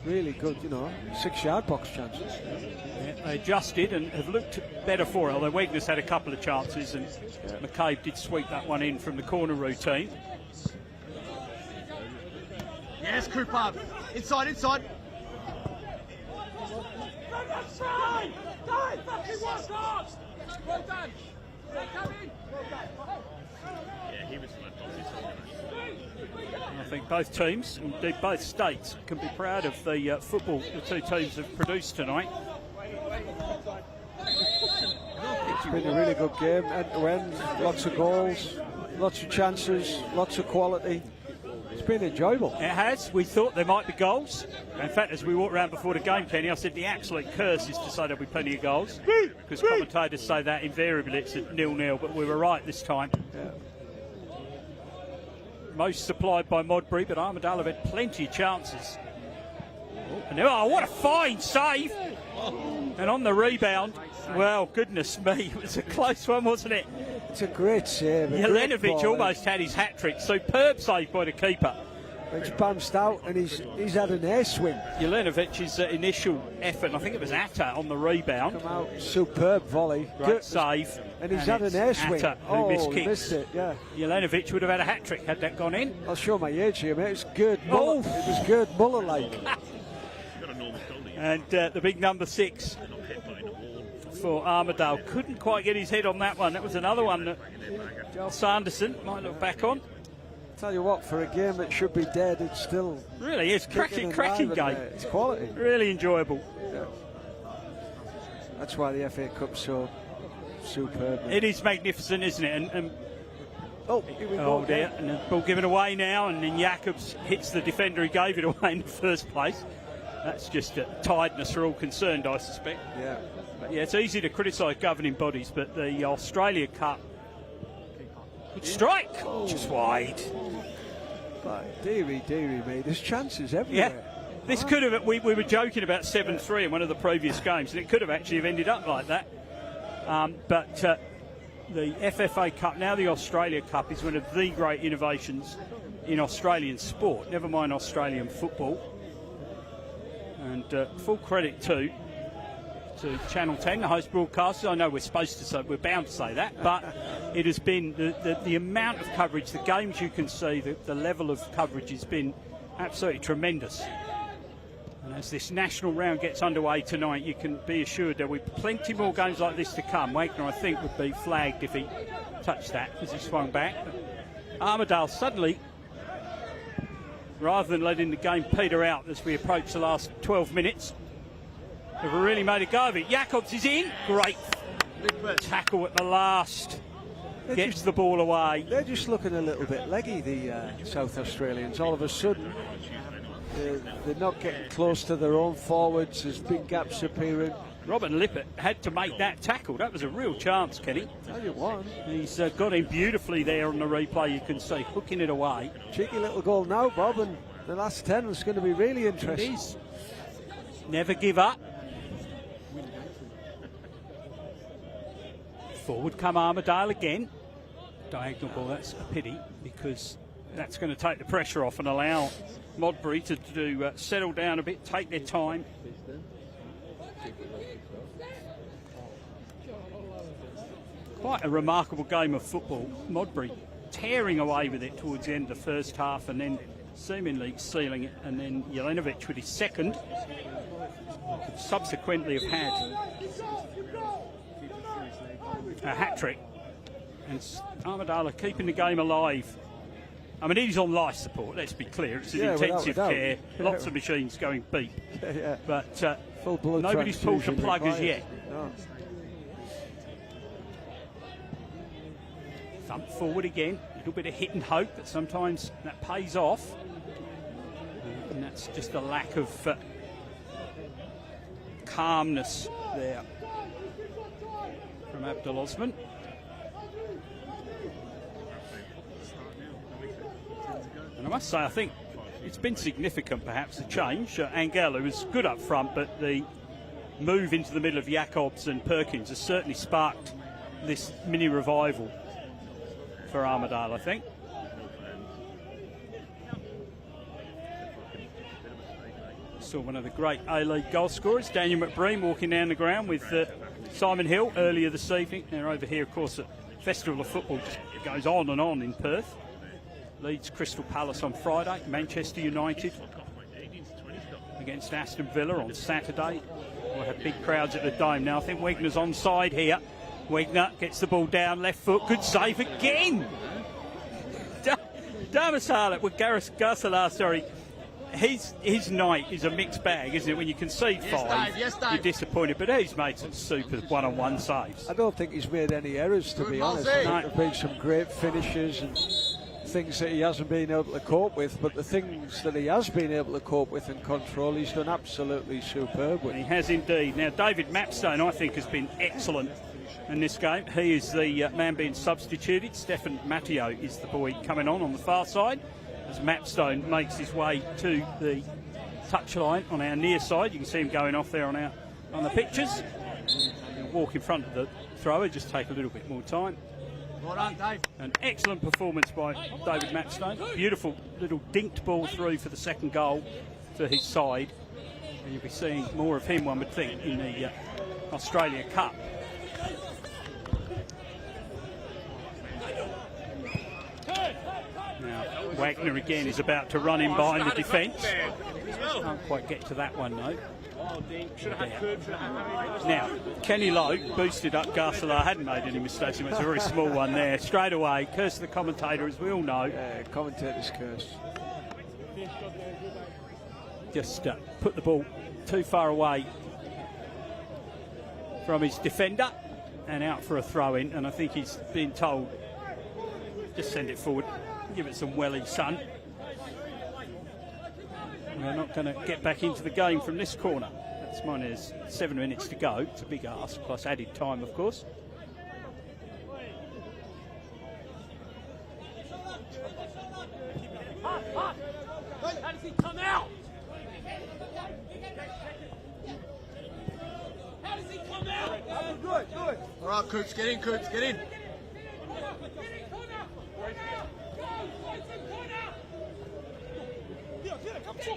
A: really good, 6-yard box chances.
B: Yeah, they adjusted and have looked better for it, although Wagner's had a couple of chances and McCabe did sweep that one in from the corner routine.
C: Yes, Cooper, inside. Well done.
E: Yeah, he was
B: I think both teams, indeed both states, can be proud of the football the two teams have produced tonight.
A: It's been a really good game, end to end, lots of goals, lots of chances, lots of quality. It's been enjoyable.
B: It has. We thought there might be goals. In fact, as we walked around before the game, Kenny, I said the absolute curse is to say there'll be plenty of goals, because commentators say that invariably it's a 0-0, but we were right this time.
A: Yeah.
B: Most supplied by Modbury, but Armadale have had plenty of chances. Oh, what a fine save! And on the rebound, well, goodness me, it was a close one, wasn't it?
A: It's a great save.
B: Jelenovic almost had his hat-trick. Superb save by the keeper.
A: It's bounced out and he's had an air swing.
B: Jelenovic's initial effort, I think it was Atta on the rebound.
A: Come out, superb volley.
B: Great
A: Good
B: save.
A: And he's had an air swing.
B: Atta who
A: missed it, yeah.
B: Jelenovic would have had a hat-trick had that gone in.
A: I'll show my age here, mate. It's good. It was good, Muller-like.
B: And the big number 6 for Armadale couldn't quite get his head on that one. That was another one that Joel Sanderson might look back on.
A: Tell you what, for a game that should be dead, it's still
B: really is cracking game.
A: It's quality.
B: Really enjoyable.
A: Yeah. That's why the FA Cup's so superb.
B: It is magnificent, isn't it? And
A: here we go.
B: Dear. And the ball given away now, and then Jacobs hits the defender who gave it away in the first place. That's just tiredness for all concerned, I suspect.
A: Yeah.
B: But yeah, it's easy to criticise governing bodies, but the Australia Cup. Good strike! Just wide.
A: But dearie me, there's chances everywhere.
B: Yeah. This could have, we were joking about 7-3 in one of the previous games, and it could have actually have ended up like that. But the FFA Cup, now the Australia Cup, is one of the great innovations in Australian sport, never mind Australian football. And full credit to to Channel 10, the host broadcasters. I know we're supposed to say, we're bound to say that, but it has been the amount of coverage, the games you can see, the level of coverage has been absolutely tremendous. And as this national round gets underway tonight, you can be assured there will be plenty more games like this to come. Wagner, I think, would be flagged if he touched that as he swung back. But Armadale suddenly, rather than letting the game peter out as we approach the last 12 minutes, have really made a go of it. Jacobs is in. Great tackle at the last. Gets the ball away.
A: They're just looking a little bit leggy, the South Australians. All of a sudden, they're not getting close to their own forwards. There's big gaps appearing.
B: Robin Lippert had to make that tackle. That was a real chance, Kenny.
A: Tell you what.
B: He's got him beautifully there on the replay. You can see hooking it away.
A: Cheeky little goal now, Bob, and the last 10 is going to be really interesting.
B: It is. Never give up. Forward come Armadale again. Diagonal ball, that's a pity because that's going to take the pressure off and allow Modbury to settle down a bit, take their time. Quite a remarkable game of football. Modbury tearing away with it towards the end of the first half and then seemingly sealing it, and then Jelenovic with his second could subsequently have had a hat-trick. And Armadale are keeping the game alive. I mean, he's on life support, let's be clear. It's an intensive care, lots of machines going beep. But nobody's pulled the plug as yet.
A: No.
B: Thump forward again, a little bit of hit and hope, but sometimes that pays off. And that's just a lack of calmness there from Abdul Osman. And I must say, I think it's been significant, perhaps, the change. Angela was good up front, but the move into the middle of Jacobs and Perkins has certainly sparked this mini revival for Armadale, I think. Saw one of the great A-League goal scorers, Daniel McBreen, walking down the ground with Simon Hill earlier this evening. They're over here, of course, at Festival of Football. Just goes on and on in Perth. Leeds Crystal Palace on Friday. Manchester United against Aston Villa on Saturday. We'll have big crowds at the Dome. Now I think Wagner's onside here. Wagner gets the ball down, left foot, good save again. Dharmasala, with Garsalar, sorry. His night is a mixed bag, isn't it? When you concede five, you're disappointed, but he's made some super one-on-one saves.
A: I don't think he's made any errors, to be honest. I think there have been some great finishes and things that he hasn't been able to cope with, but the things that he has been able to cope with and control, he's done absolutely superb with.
B: He has indeed. Now, David Mapstone, I think, has been excellent in this game. He is the man being substituted. Stefan Matteo is the boy coming on the far side as Mapstone makes his way to the touchline on our near side. You can see him going off there on the pictures. He'll walk in front of the thrower, just take a little bit more time.
C: Well done, Dave.
B: An excellent performance by David Mapstone. Beautiful little dinked ball through for the second goal for his side. And you'll be seeing more of him, one would think, in the Australia Cup. Now, Wagner again is about to run in behind the defence. Can't quite get to that one, though. Now, Kenny Lowe boosted up Garsalar, hadn't made any mistakes. It's a very small one there. Straight away, curse the commentator, as we all know.
A: Commentator's curse.
B: Just put the ball too far away from his defender and out for a throw-in. And I think he's been told, just send it forward, give it some welly, son. We're not going to get back into the game from this corner. That's mine. Is 7 minutes to go. It's a big ask, plus added time, of course.
C: How does he come out? How does he come out? Good. All right, Coops, get in, Coops, get in.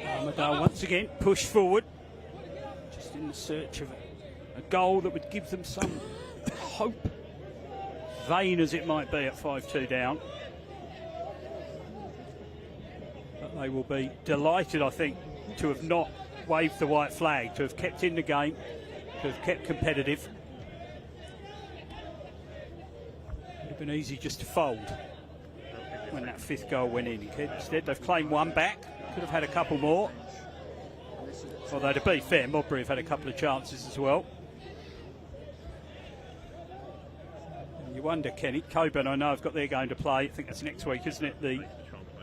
B: Armadale once again push forward, just in the search of A goal that would give them some hope, vain as it might be at 5-2 down. But they will be delighted, I think, to have not waved the white flag, to have kept in the game, to have kept competitive. Would have been easy just to fold when that 5th goal went in. Instead, they've claimed one back. Could have had a couple more. Although, to be fair, Modbury have had a couple of chances as well. And you wonder, Kenny, Coburn, I know have got their game to play. I think that's next week, isn't it?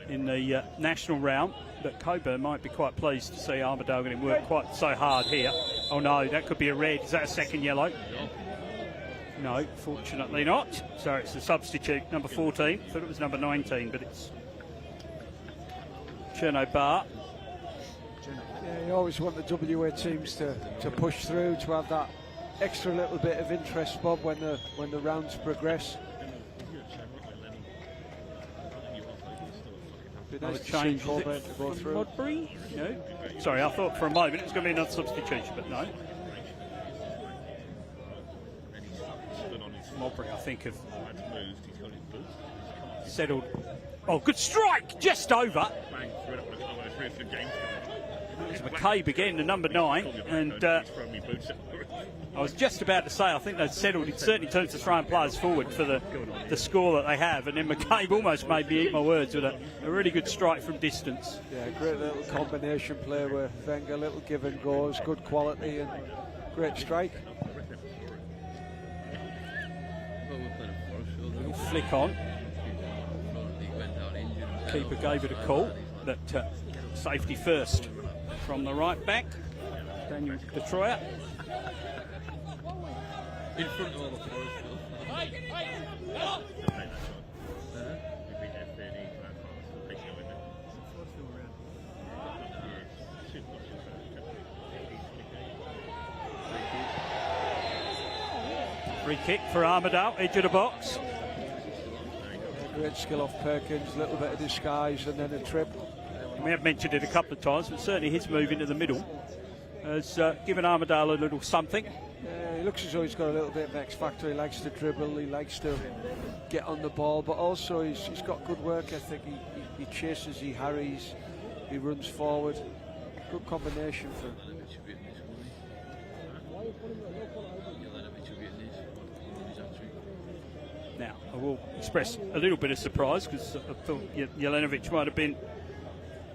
B: In the national round. But Coburn might be quite pleased to see Armadale getting worked quite so hard here. Oh no, that could be a red. Is that a second yellow? No, fortunately not. So it's the substitute, number 14. I thought it was number 19, but it's Cherno Bar.
A: Yeah, you always want the WA teams to push through, to have that extra little bit of interest, Bob, when the rounds progress. Be nice to change to go through.
B: Modbury? No. Sorry, I thought for a moment it was going to be another substitution, but no. Modbury, I think, have settled. Oh, good strike! Just over. It's McCabe again, the number 9, and I was just about to say I think they've settled. It certainly turns the throwing players forward for the score that they have, and then McCabe almost made me eat my words with a really good strike from distance.
A: Yeah, great little combination play with Wenger, little give and goes, good quality and great strike.
B: Little flick on. Keeper gave it a call, but safety first from the right back, Daniel Detroit.
F: In front of all the Forest Hill.
B: Free kick for Armadale, edge of the box.
A: Great skill off Perkins, a little bit of disguise and then a trip.
B: We have mentioned it a couple of times, but certainly his move into the middle has given Armadale a little something.
A: He looks as though he's got a little bit of X factor. He likes to dribble, he likes to get on the ball, but also he's got good work ethic. He chases, he harries, he runs forward. Good combination for him.
B: Now, I will express a little bit of surprise because I thought Jelenovic might have been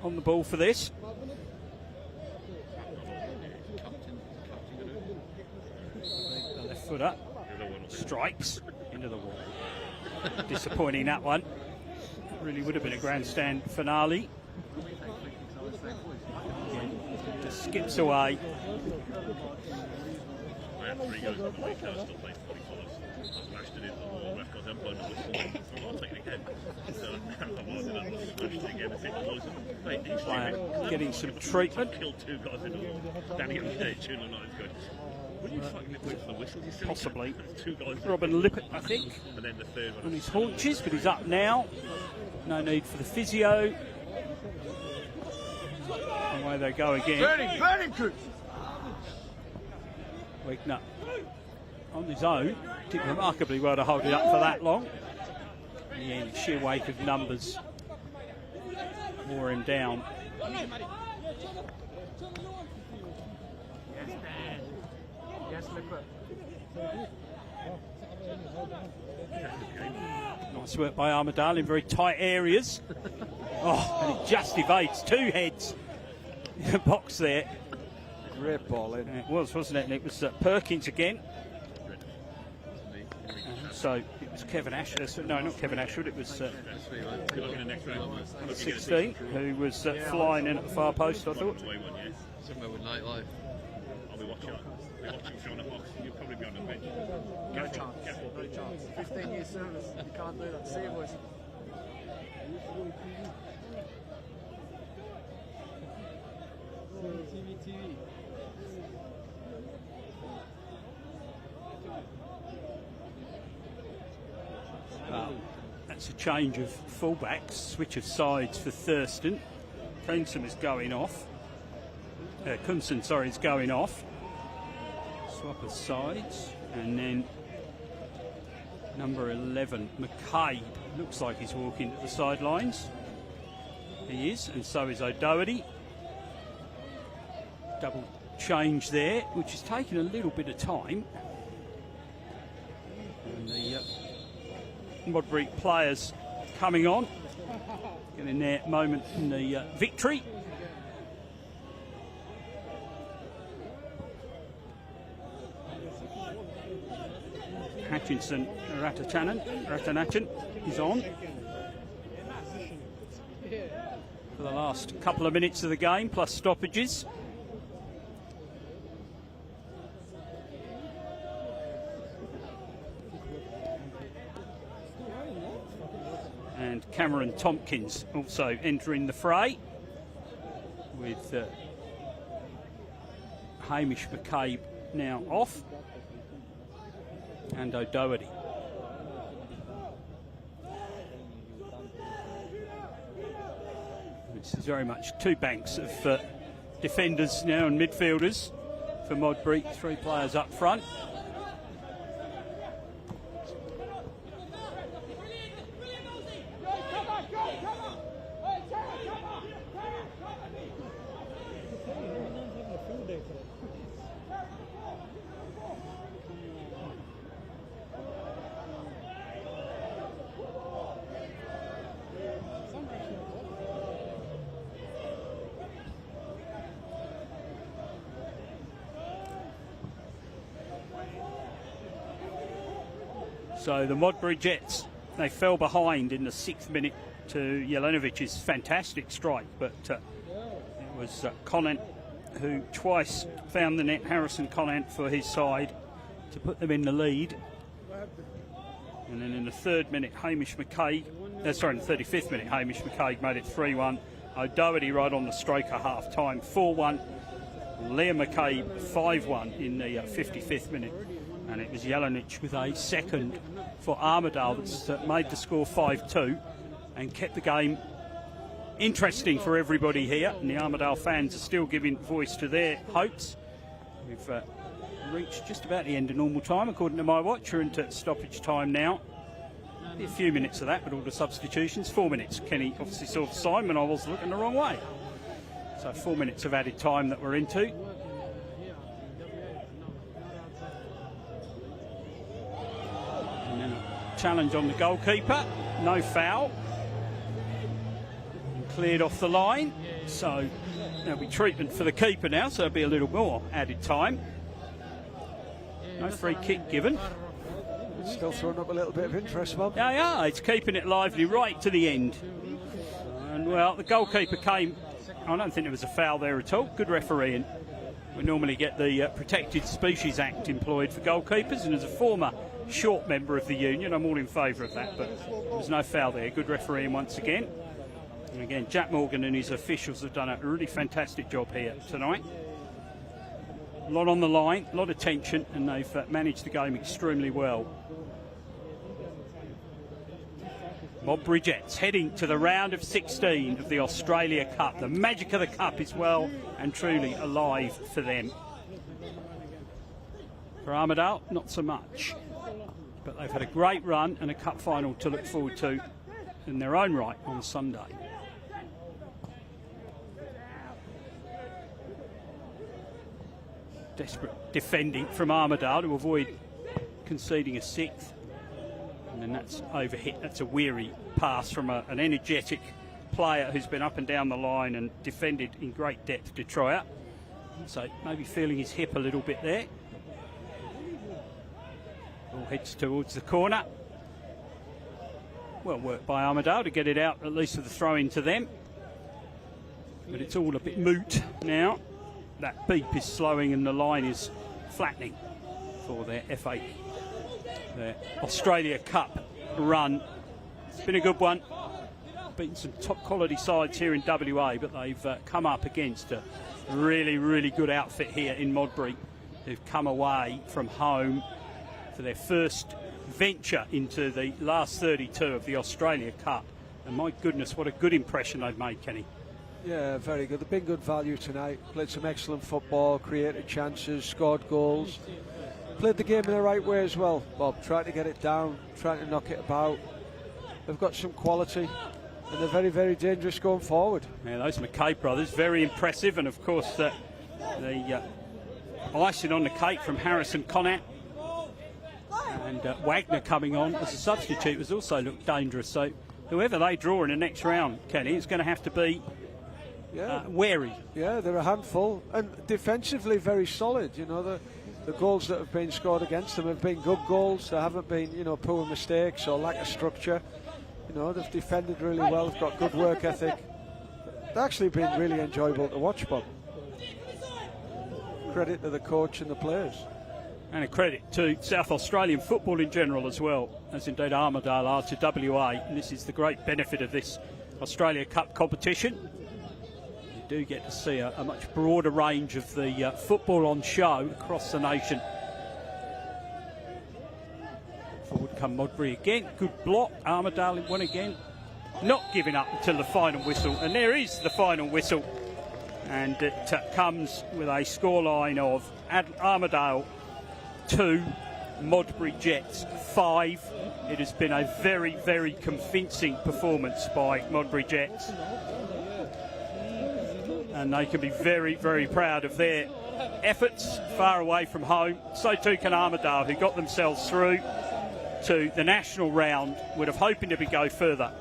B: on the ball for this. The left foot up, strikes into the wall. Disappointing, that one. Really would have been a grandstand finale. Again, just skips away.
E: I had 3 goes on the week, I was still playing 45s. I smashed it into the wall, ref goes, I'm blowing the whistle, so I'll take it again. So I was, and I smashed it again, and it was, mate, he's stupid.
B: Getting some treatment.
E: I killed 2 guys in the wall, standing on the stage, and I was going, would you fucking wait for the whistle? You silly
B: Possibly.
E: cunt. 2 guys.
B: Robin Lippett, I think,
E: And then the third one.
B: on his haunches, but he's up now. No need for the physio. Away they go again.
C: Burning crew.
B: Wigner on his own did remarkably well to hold it up for that long. In the end, sheer weight of numbers wore him down.
C: Yes, Lippert.
B: Nice work by Armadale in very tight areas. Oh, and he just evades 2 heads in the box there.
A: Great ball in.
B: It was, wasn't it? And it was Perkins again. So it was Kevin Ashford. No, not Kevin Ashford. It was 16 who was flying in at the far post, I thought.
F: Somewhere with nightlife.
E: I'll be watching. I'll be watching from the box. You'll probably be on the bench.
C: No chance. No chance. 15 years service. You can't do that. See you, boys.
B: That's a change of fullbacks, switch of sides for Thurston. Kunsen is going off. Kunsen, sorry, is going off. Swap of sides, and then number 11, McCabe, looks like he's walking to the sidelines. He is, and so is O'Doherty. Double change there, which has taken a little bit of time. And the Modbury players coming on, getting their moment in the victory. Hutchinson Ratanachan is on for the last couple of minutes of the game, plus stoppages. And Cameron Tompkins also entering the fray, with Hamish McCabe now off, and O'Doherty. This is very much two banks of defenders now and midfielders for Modbury. Three players up front. So the Modbury Jets, they fell behind in the 6th minute to Jelenovic's fantastic strike, but it was Conant who twice found the net, Harrison Conant for his side, to put them in the lead. And then in the 3rd minute, in the 35th minute, Hamish McCabe made it 3-1. O'Doherty right on the stroke at half time, 4-1. Liam McCabe 5-1 in the 55th minute. And it was Jelenic with a second for Armadale that made the score 5-2 and kept the game interesting for everybody here. And the Armadale fans are still giving voice to their hopes. We've reached just about the end of normal time, according to my watch. We're into stoppage time now. A few minutes of that with all the substitutions. 4 minutes. Kenny obviously saw the sign when I was looking the wrong way. So 4 minutes of added time that we're into. Challenge on the goalkeeper, no foul, and cleared off the line, so there'll be treatment for the keeper now, so there'll be a little more added time. No free kick given.
A: Still throwing up a little bit of interest, Bob.
B: Yeah, it's keeping it lively right to the end. And well, the goalkeeper came, I don't think there was a foul there at all. Good refereeing. We normally get the Protected Species Act employed for goalkeepers, and as a former short member of the union, I'm all in favour of that, but there was no foul there. Good refereeing once again. And again, Jack Morgan and his officials have done a really fantastic job here tonight. A lot on the line, a lot of tension, and they've managed the game extremely well. Modbury Jets heading to the round of 16 of the Australia Cup. The magic of the Cup is well and truly alive for them. For Armadale, not so much. But they've had a great run and a cup final to look forward to in their own right on Sunday. Desperate defending from Armadale to avoid conceding a 6th. And then that's overhit. That's a weary pass from an energetic player who's been up and down the line and defended in great depth to try out. So maybe feeling his hip a little bit there. Ball heads towards the corner. Well worked by Armadale to get it out, at least with the throw in to them. But it's all a bit moot now. That beep is slowing and the line is flattening for their their Australia Cup run. It's been a good one. Beaten some top quality sides here in WA, but they've come up against a really, really good outfit here in Modbury, who've come away from home for their first venture into the last 32 of the Australia Cup. And my goodness, what a good impression they've made, Kenny.
A: Yeah, very good. They've been good value tonight. Played some excellent football, created chances, scored goals. Played the game in the right way as well, Bob. Tried to get it down, trying to knock it about. They've got some quality, and they're very, very dangerous going forward.
B: Yeah, those McKay brothers, very impressive, and of course the icing on the cake from Harrison Connacht. And Wagner coming on as a substitute has also looked dangerous. So whoever they draw in the next round, Kenny, is going to have to be wary.
A: Yeah, they're a handful, and defensively very solid. You know, the goals that have been scored against them have been good goals. There haven't been, you know, poor mistakes or lack of structure. You know, they've defended really well. They've got good work ethic. They've actually been really enjoyable to watch, Bob. Credit to the coach and the players.
B: And a credit to South Australian football in general as well, as indeed Armadale are to WA. And this is the great benefit of this Australia Cup competition. You do get to see a much broader range of the football on show across the nation. Forward come Modbury again. Good block. Armadale in one again. Not giving up until the final whistle. And there is the final whistle. And it comes with a scoreline of Armadale 2, Modbury Jets 5. It has been a very, very convincing performance by Modbury Jets. And they can be very, very proud of their efforts far away from home. So too can Armadale, who got themselves through to the national round, would have hoping to go further.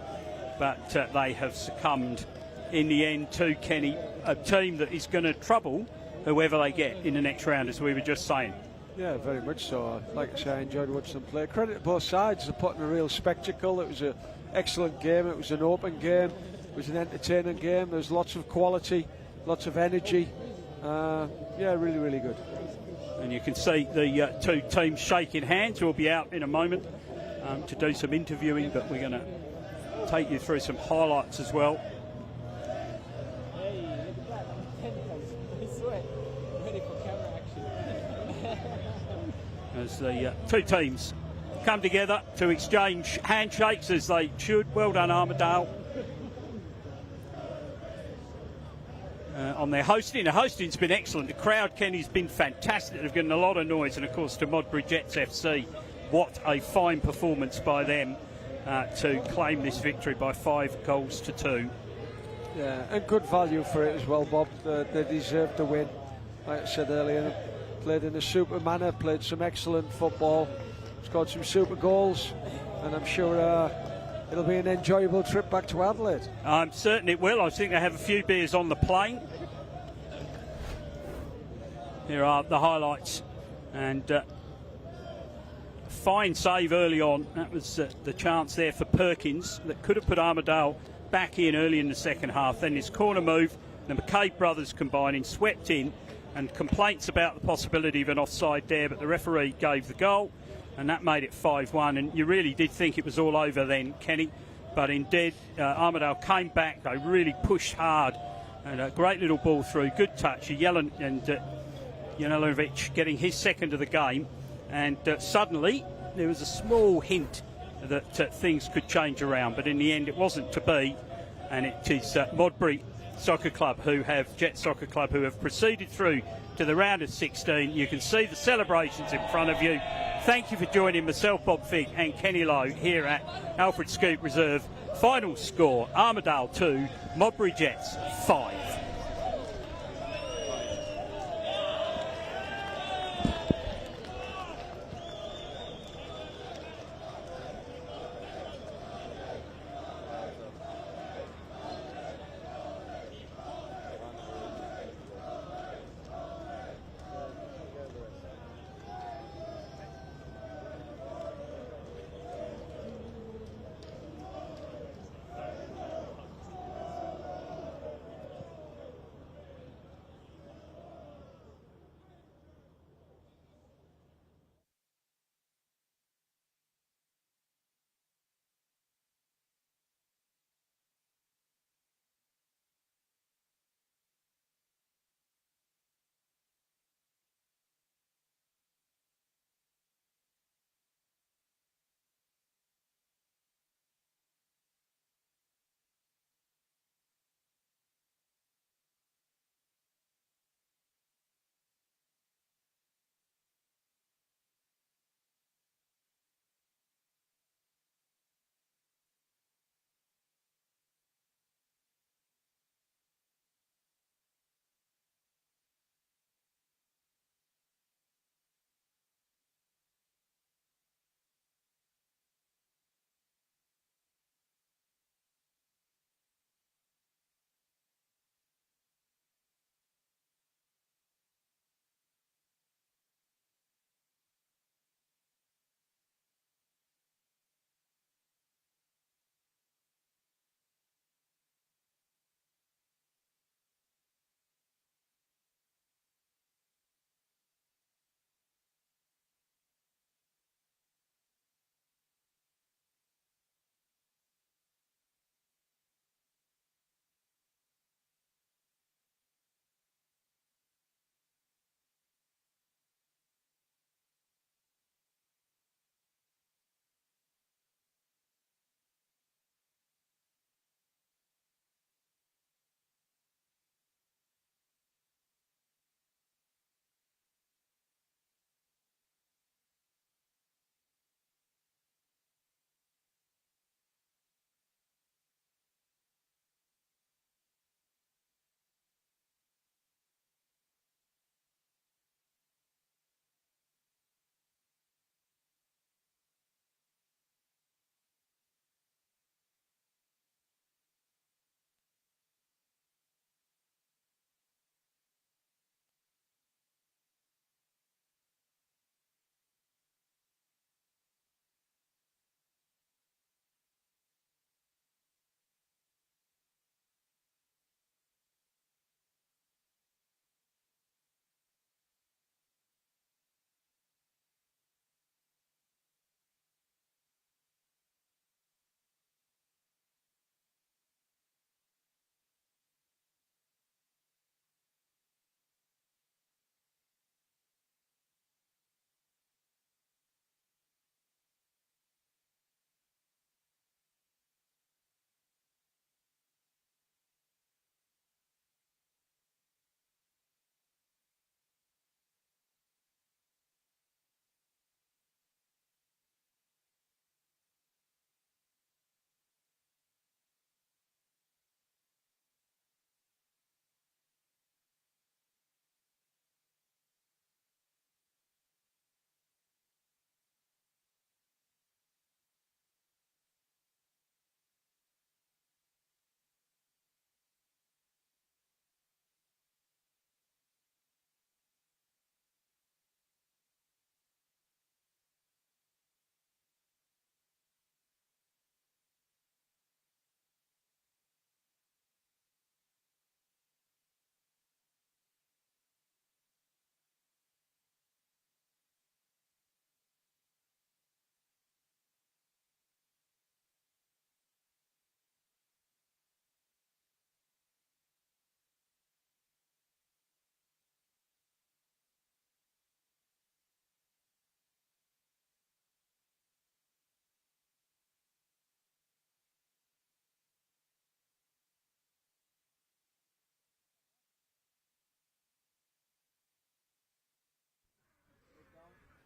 B: But they have succumbed in the end to Kenny, a team that is going to trouble whoever they get in the next round, as we were just saying.
A: Yeah, very much so. Like I say, I enjoyed watching them play. Credit to both sides. They're putting a real spectacle. It was an excellent game. It was an open game. It was an entertaining game. There's lots of quality, lots of energy. Yeah, really, really good.
B: And you can see the two teams shaking hands. We'll be out in a moment to do some interviewing, but we're going to take you through some highlights as well. As the two teams come together to exchange handshakes as they should. Well done, Armadale. On their hosting. The hosting's been excellent. The crowd, Kenny's been fantastic. They've given a lot of noise. And, of course, to Modbury Jets FC, what a fine performance by them to claim this victory by 5-2.
A: Yeah, and good value for it as well, Bob. They deserved the win, like I said earlier. Played in a super manner, played some excellent football, scored some super goals, and I'm sure it'll be an enjoyable trip back to Adelaide.
B: I'm certain it will. I think they have a few beers on the plane. Here are the highlights, and fine save early on. That was the chance there for Perkins that could have put Armadale back in early in the second half. Then his corner move, the McKay brothers combining, swept in, and complaints about the possibility of an offside there, but the referee gave the goal, and that made it 5-1. And you really did think it was all over then, Kenny, but indeed Armadale came back. They really pushed hard, and a great little ball through, good touch. Yellen and Jelinek getting his second of the game, and suddenly there was a small hint that things could change around, but in the end it wasn't to be, and it is Modbury Soccer Club Jet Soccer Club who have proceeded through to the round of 16. You can see the celebrations in front of you. Thank you for joining myself, Bob Figg, and Kenny Lowe here at Alfred Scoop Reserve. Final score, Armadale 2, Modbury Jets 5.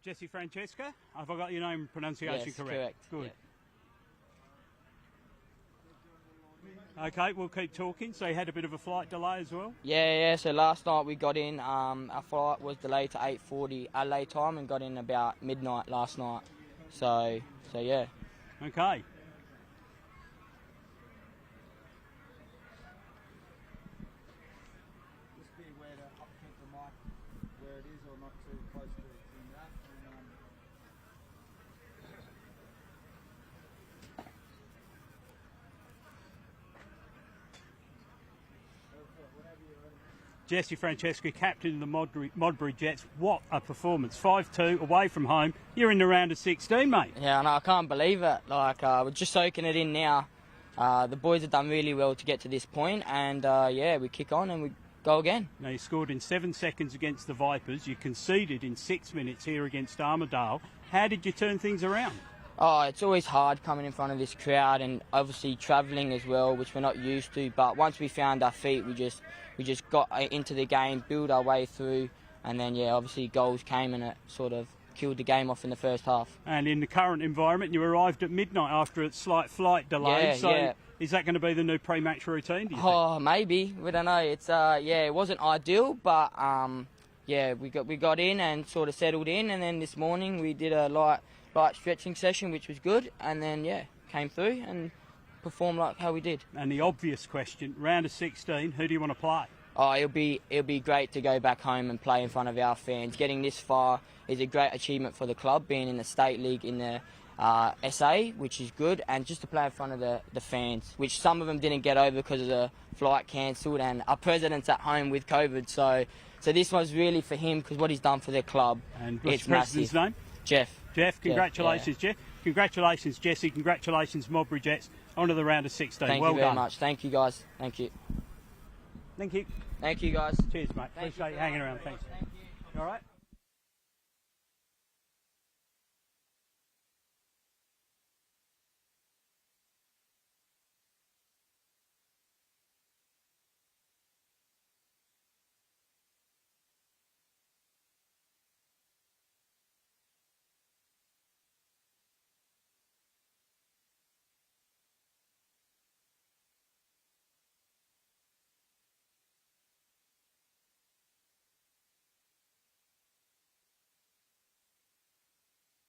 B: Jesse Francesca, have I got your name pronunciation
G: Yes,
B: correct?
G: correct.
B: Good. Okay, we'll keep talking. So you had a bit of a flight delay as well?
G: Yeah. So last night we got in. Our flight was delayed to 8:40 Adelaide time and got in about midnight last night. So yeah.
B: Okay.
D: Just be aware to upkeep the mic where it is or not too close to that.
B: Jesse Francesca, captain of the Modbury Jets. What a performance. 5-2 away from home. You're in the round of 16, mate.
G: Yeah, no, I can't believe it. Like, we're just soaking it in now. The boys have done really well to get to this point, and yeah, we kick on and we go again.
B: Now, you scored in 7 seconds against the Vipers. You conceded in 6 minutes here against Armadale. How did you turn things around?
G: Oh, it's always hard coming in front of this crowd and obviously travelling as well, which we're not used to. But once we found our feet, we just got into the game, built our way through, and then, yeah, obviously goals came and it sort of killed the game off in the first half.
B: And in the current environment, you arrived at midnight after a slight flight delay.
G: Yeah.
B: Is that going to be the new pre-match routine, do you think?
G: Oh, maybe. We don't know. It's yeah, it wasn't ideal, but yeah, we got in and sort of settled in, and then this morning we did a light stretching session, which was good, and then yeah, came through and performed like how we did.
B: And the obvious question, round of 16, who do you want to play?
G: Oh, it'll be great to go back home and play in front of our fans. Getting this far is a great achievement for the club, being in the state league in the SA, which is good, and just to play in front of the fans, which some of them didn't get over because of the flight cancelled, and our president's at home with COVID, so this was really for him because what he's done for the club.
B: And what's
G: it's
B: the president's
G: massive.
B: name?
G: Jeff.
B: Jeff, congratulations, Jeff. Congratulations, Jesse. Congratulations, Modbury Jets. On to the round of 16.
G: Thank
B: well
G: you very
B: done.
G: much. Thank you, guys. Thank you.
B: Thank you.
G: Thank you, guys.
B: Cheers, mate.
G: Thank
B: Appreciate you hanging around. Thanks.
G: Thank you.
B: All right.